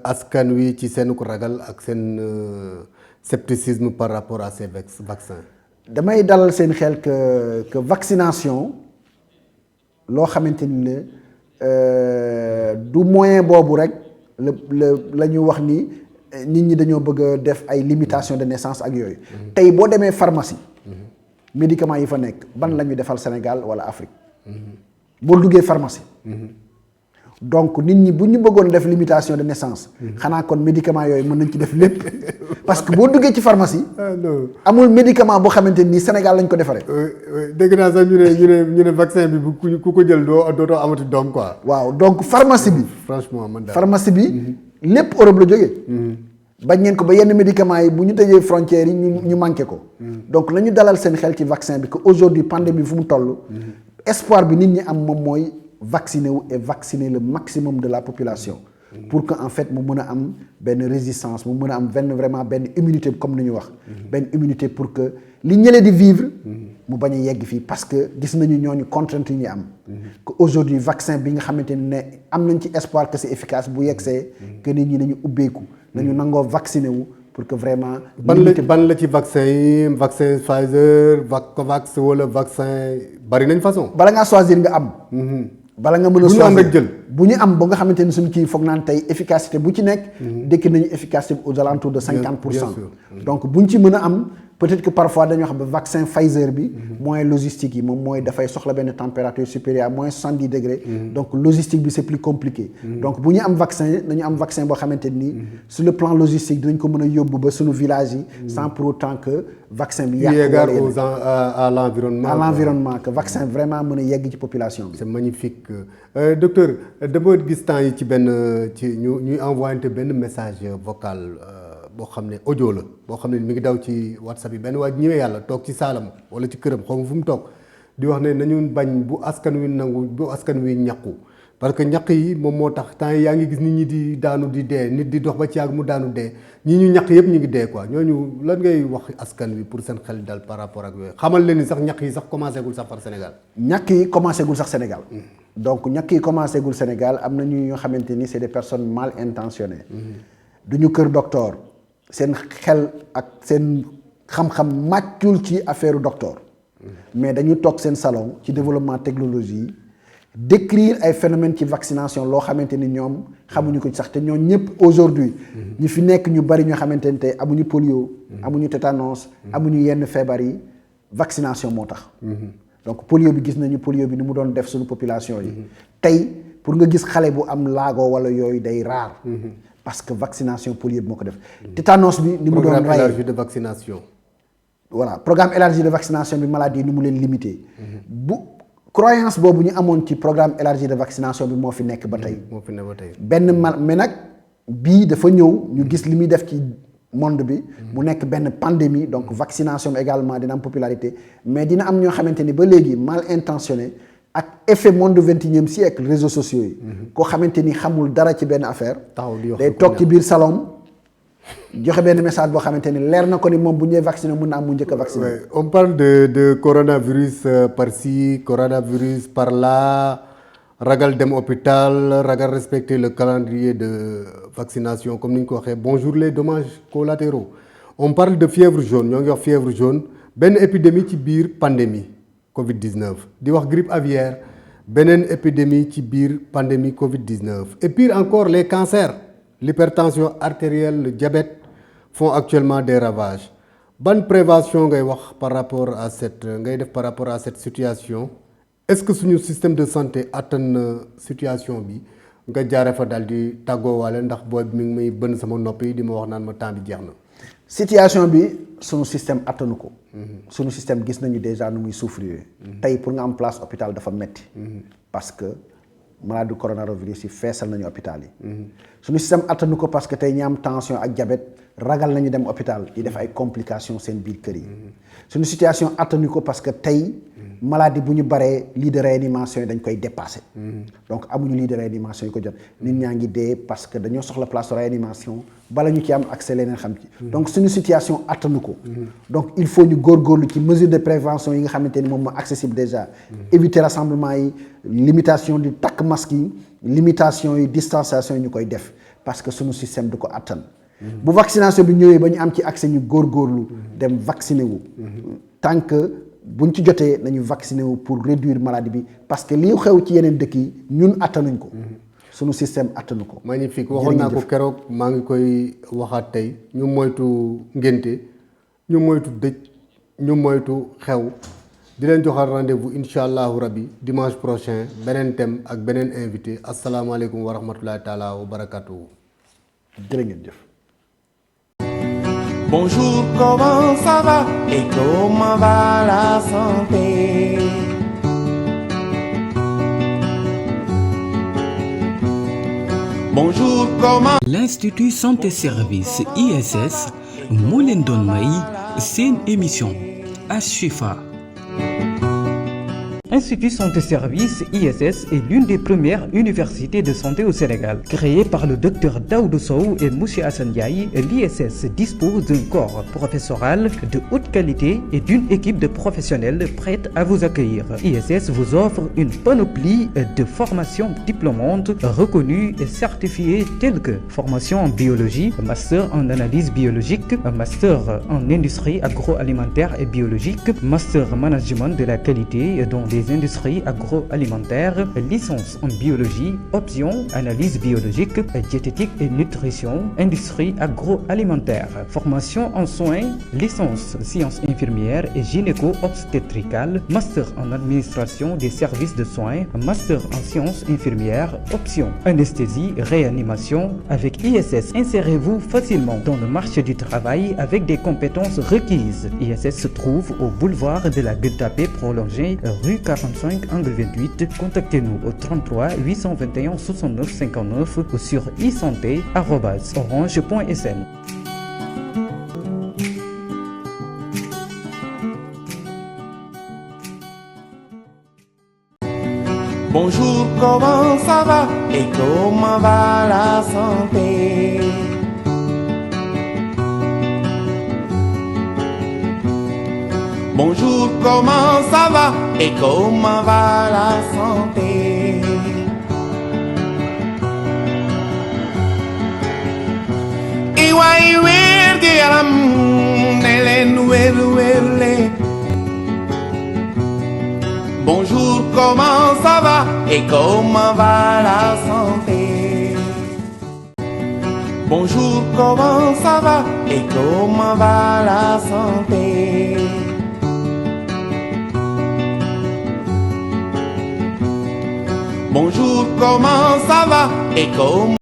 S3: askan wi ci seen ko ragal ak seen scepticisme par rapport à ces vaccins
S4: damay dalal seen xel que vaccination loo xamante ni la du moyen boobu rek la ñu wax ni nit ñi dañoo bëgg a def ay limitation de naissance ak yooyu tey boo demee pharmacie médicaments yi fa nekk ban la ñu defal Sénégal wala Afrique boo duggee pharmacie donc nit ñi bu ñu bëggoon def limitation de naissance xanaa kon médicaments yooyu mën nañ ci def lépp parce que boo duggee ci pharmacie amul médicament boo xamante ni Sénégal lañ ko defaree
S3: dégg naa sax ñu ne vaccin bi bu ku ko jël dootoo amati doom quoi
S4: waaw donc pharmacie bi
S3: franchement man daal
S4: pharmacie bi lépp Europe la jógee bañ ngeen ko ba yenn médicaments yi bu ñu tëjee frontières yi ñu manqué ko donc nañu dalal seen xel ci vaccin bi que aujourd'hui pandémie fu mu toll espoir bi nit ñi am moom mooy vacciner wu et vacciner le maximum de la population pour que en fait mu mën a am benn résistance mu mën a am vraiment benn immunité comme ni ñu wax benn immunité pour que li ñële di vivre mu bañ a yegg fii parce que gis nañu ñooñu contrainte yi ñu am que aujourd'hui vaccin bi nga xamante ne am nañ ci espoir que c'est efficace bu yeggsee que nit ñi nañu ubbeeku nañu nangoo vacciner wu pour que vraiment
S3: ban la ci vaccin yi vaccin Pfizer Covax wala vaccin bari nañ façon
S4: bala ngaa choisir nga am bala nga mën a
S3: choisir bu ñu am rek jël
S4: bu ñu am ba nga xamante ni suñu kii foog naan tey efficacité bu ci nekk dëkk nañu efficacité aux alentours de 50%. Donc bu ñu ci mën a am peut-être que parfois dañoo xam ba vaccin Pfizer bi moyen logistique yi moom mooy dafay soxla benn température supérieure à moins 70 degrés donc logistique bi c'est plus compliqué donc bu ñu am vaccin nañu am vaccin boo xamante ni sur le plan logistique dinañ ko mën a yóbbu ba suñu village yi sans pour autant que vaccin bi yàq
S3: à
S4: l'environnement que vaccin vraiment mën a yegg ci population bi
S3: c'est magnifique docteur dama gis temps yi ci benn ci ñuy envoyé benn message vocal boo xam ne audio la boo xam ne mi ngi daw ci WhatsApp yi benn waa ñëwee yàlla toog ci saalam wala ci këram xaw ma fu mu toog di wax ne nañu bañ bu askan wi nangu bu askan wi ñàkku parce que ñàkk yi moom moo tax temps yi yaa ngi gis nit ñi di daanu di dee nit di dox ba ci yàgg mu daanu dee ñii ñu ñàkk yëpp ñu ngi dee quoi ñooñu lan ngay wax askan wi pour seen xel dal par rapport ak yooyu xamal leen ni sax ñàkk yi sax commencé gul sax par Sénégal
S4: ñàkk yi commencé gul sax Sénégal donc ñàkk yi commencé gul Sénégal am na ñoo xamante ni c'est des personnes mal intentionnées duñu kër docteur seen xel ak seen xam-xam màccul ci affaire docteur mais dañu toog seen salon ci développement technologie décrire ay phénomènes ci vaccination loo xamante ni ñoom xamuñu ko ci sax te ñoom ñëpp aujourd'hui ñi fi nekk ñu bari ñoo xamante ni tey amuñu polio amuñu tétanos amuñu yenn feebar yi vaccination moo tax donc polio bi gis nañu polio bi ni mu doon def suñu population yi tey pour nga gis xale bu am laago wala yooyu day rare parce que vaccination polio bi moo ko def tétanos bi ni mu doon
S3: programme élargi de vaccination
S4: voilà programme élargi de vaccination bi maladie ni mu leen limité bu croyance boobu ñu amoon ci programme élargi de vaccination bi moo fi nekk ba tey benn mais nag bii dafa ñëw ñu gis li muy def ci monde bi mu nekk benn pandémie donc vaccination bi également dina am popularité mais dina am ñoo xamante ni ba léegi mal intentionné ak effet monde 21e siècle réseaux sociaux yi koo xamante ni xamul dara ci benn affaire day toog ci biir salon joxe benn message boo xamante ni leer na ko ni moom bu ñuy vacciné mun na am mu njëkk a vacciné.
S3: On parle de coronavirus par-ci coronavirus par-là ragal dem hôpital ragal respecter le calendrier de vaccination comme ni ñu ko waxee bonjour les dommages collatéraux on parle de fièvre jaune ñoo ngi wax fièvre jaune benn épidémie ci biir pandémie Covid-19 di wax grippe aviaire beneen épidémie ci biir pandémie Covid-19 et pire encore les cancers l'hypertension artérielle le diabète font actuellement des ravages ban prévention ngay wax par rapport à cette situation est-ce que suñu système de santé attan na situation bi nga jaare fa daal di tàggoowaale ndax booy bi mi ngi may bënn sama nopp yi di ma wax naan ma temps bi jeex na.
S4: situation bi sunu système attanu ko. sunu système gis nañu déjà nu muy souffrir. tey pour nga am place hôpital dafa metti parce que malade du coronavirus yi feesal nañu hôpital yi. sunu système attanu ko parce que tey ñi am tension ak diabète ragal nañu dem hôpital di def ay complications seen biir kër yi. sunu situation attanu ko parce que tey. maladie bu ñu baree lit de réanimation yi dañ koy dépasser. donc amuñu lit de réanimation yi ko jot. nit ñaa ngi dee parce que dañoo soxla place de réanimation bala ñu ci am accès leneen xam ci. donc suñu situation attanu ko. donc il faut ñu góorgóorlu ci mesure de prévention yi nga xamante ni moom moo accessible déjà. éviter rassemblement yi limitation di takk masque yi limitation yi distanciation yi ñu koy def parce que suñu système du ko attan. bu vaccination bi ñëwee ba ñu am ci accès ñu góorgóorlu dem vacciner wu. tant que buñ ci jotee nañu vacciner wu pour réduire maladie bi parce que lii xew ci yeneen dëkk yi ñun attanuñ ko. sunu système attanu ko.
S3: magnifique waxoon naa ko keroog maa ngi koy waxaat tey ñu moytu ngénte ñu moytu dëj ñu moytu xew di leen joxaat rendez-vous incha allahu rabbi dimanche prochain beneen thème ak beneen invité asalaamaaleykum wa rahmatulahi taala wa barakatuhu.
S4: jërë ngeen jëf.
S1: Bonjour, comment ça va et comment va la santé? Bonjour, comment...
S2: L'Institut Santé Service ISS moo leen doon may seen émission Ashifa. Institut Santé Service ISS est l'une des premières universités de santé au Sénégal. Créée par le docteur Daoudou Sow et Monsieur Assane Ndiaye, l'ISS dispose d'un corps professoral de haute qualité et d'une équipe de professionnels prête à vous accueillir. ISS vous offre une panoplie de formations diplômantes reconnues et certifiées telles que formation en biologie, master en analyse biologique, master en industrie agroalimentaire et biologique, master management de la qualité dans les industries agroalimentaires, licence en biologie, option analyse biologique, diététique et nutrition, industrie agroalimentaire, formation en soins, licence sciences infirmières et gynéco-obstétricales, master en administration des services de soins, master en sciences infirmières, option anesthésie, réanimation. Avec ISS, insérez-vous facilement dans le marché du travail avec des compétences requises. ISS se trouve au boulevard de la Gueule-Tapée prolongé rue 45 angle 28. Contactez-nous au 33 821 69 59 ou sur isanté@orange.sn.
S1: Bonjour, comment ça va et comment va la santé? Bonjour, comment ça va et comment va la santé? Iwai wer gi yaram ne leen wer. Bonjour, comment ça va et comment va la santé? Bonjour, comment ça va et comment va la santé? Bonjour, comment ça va et comment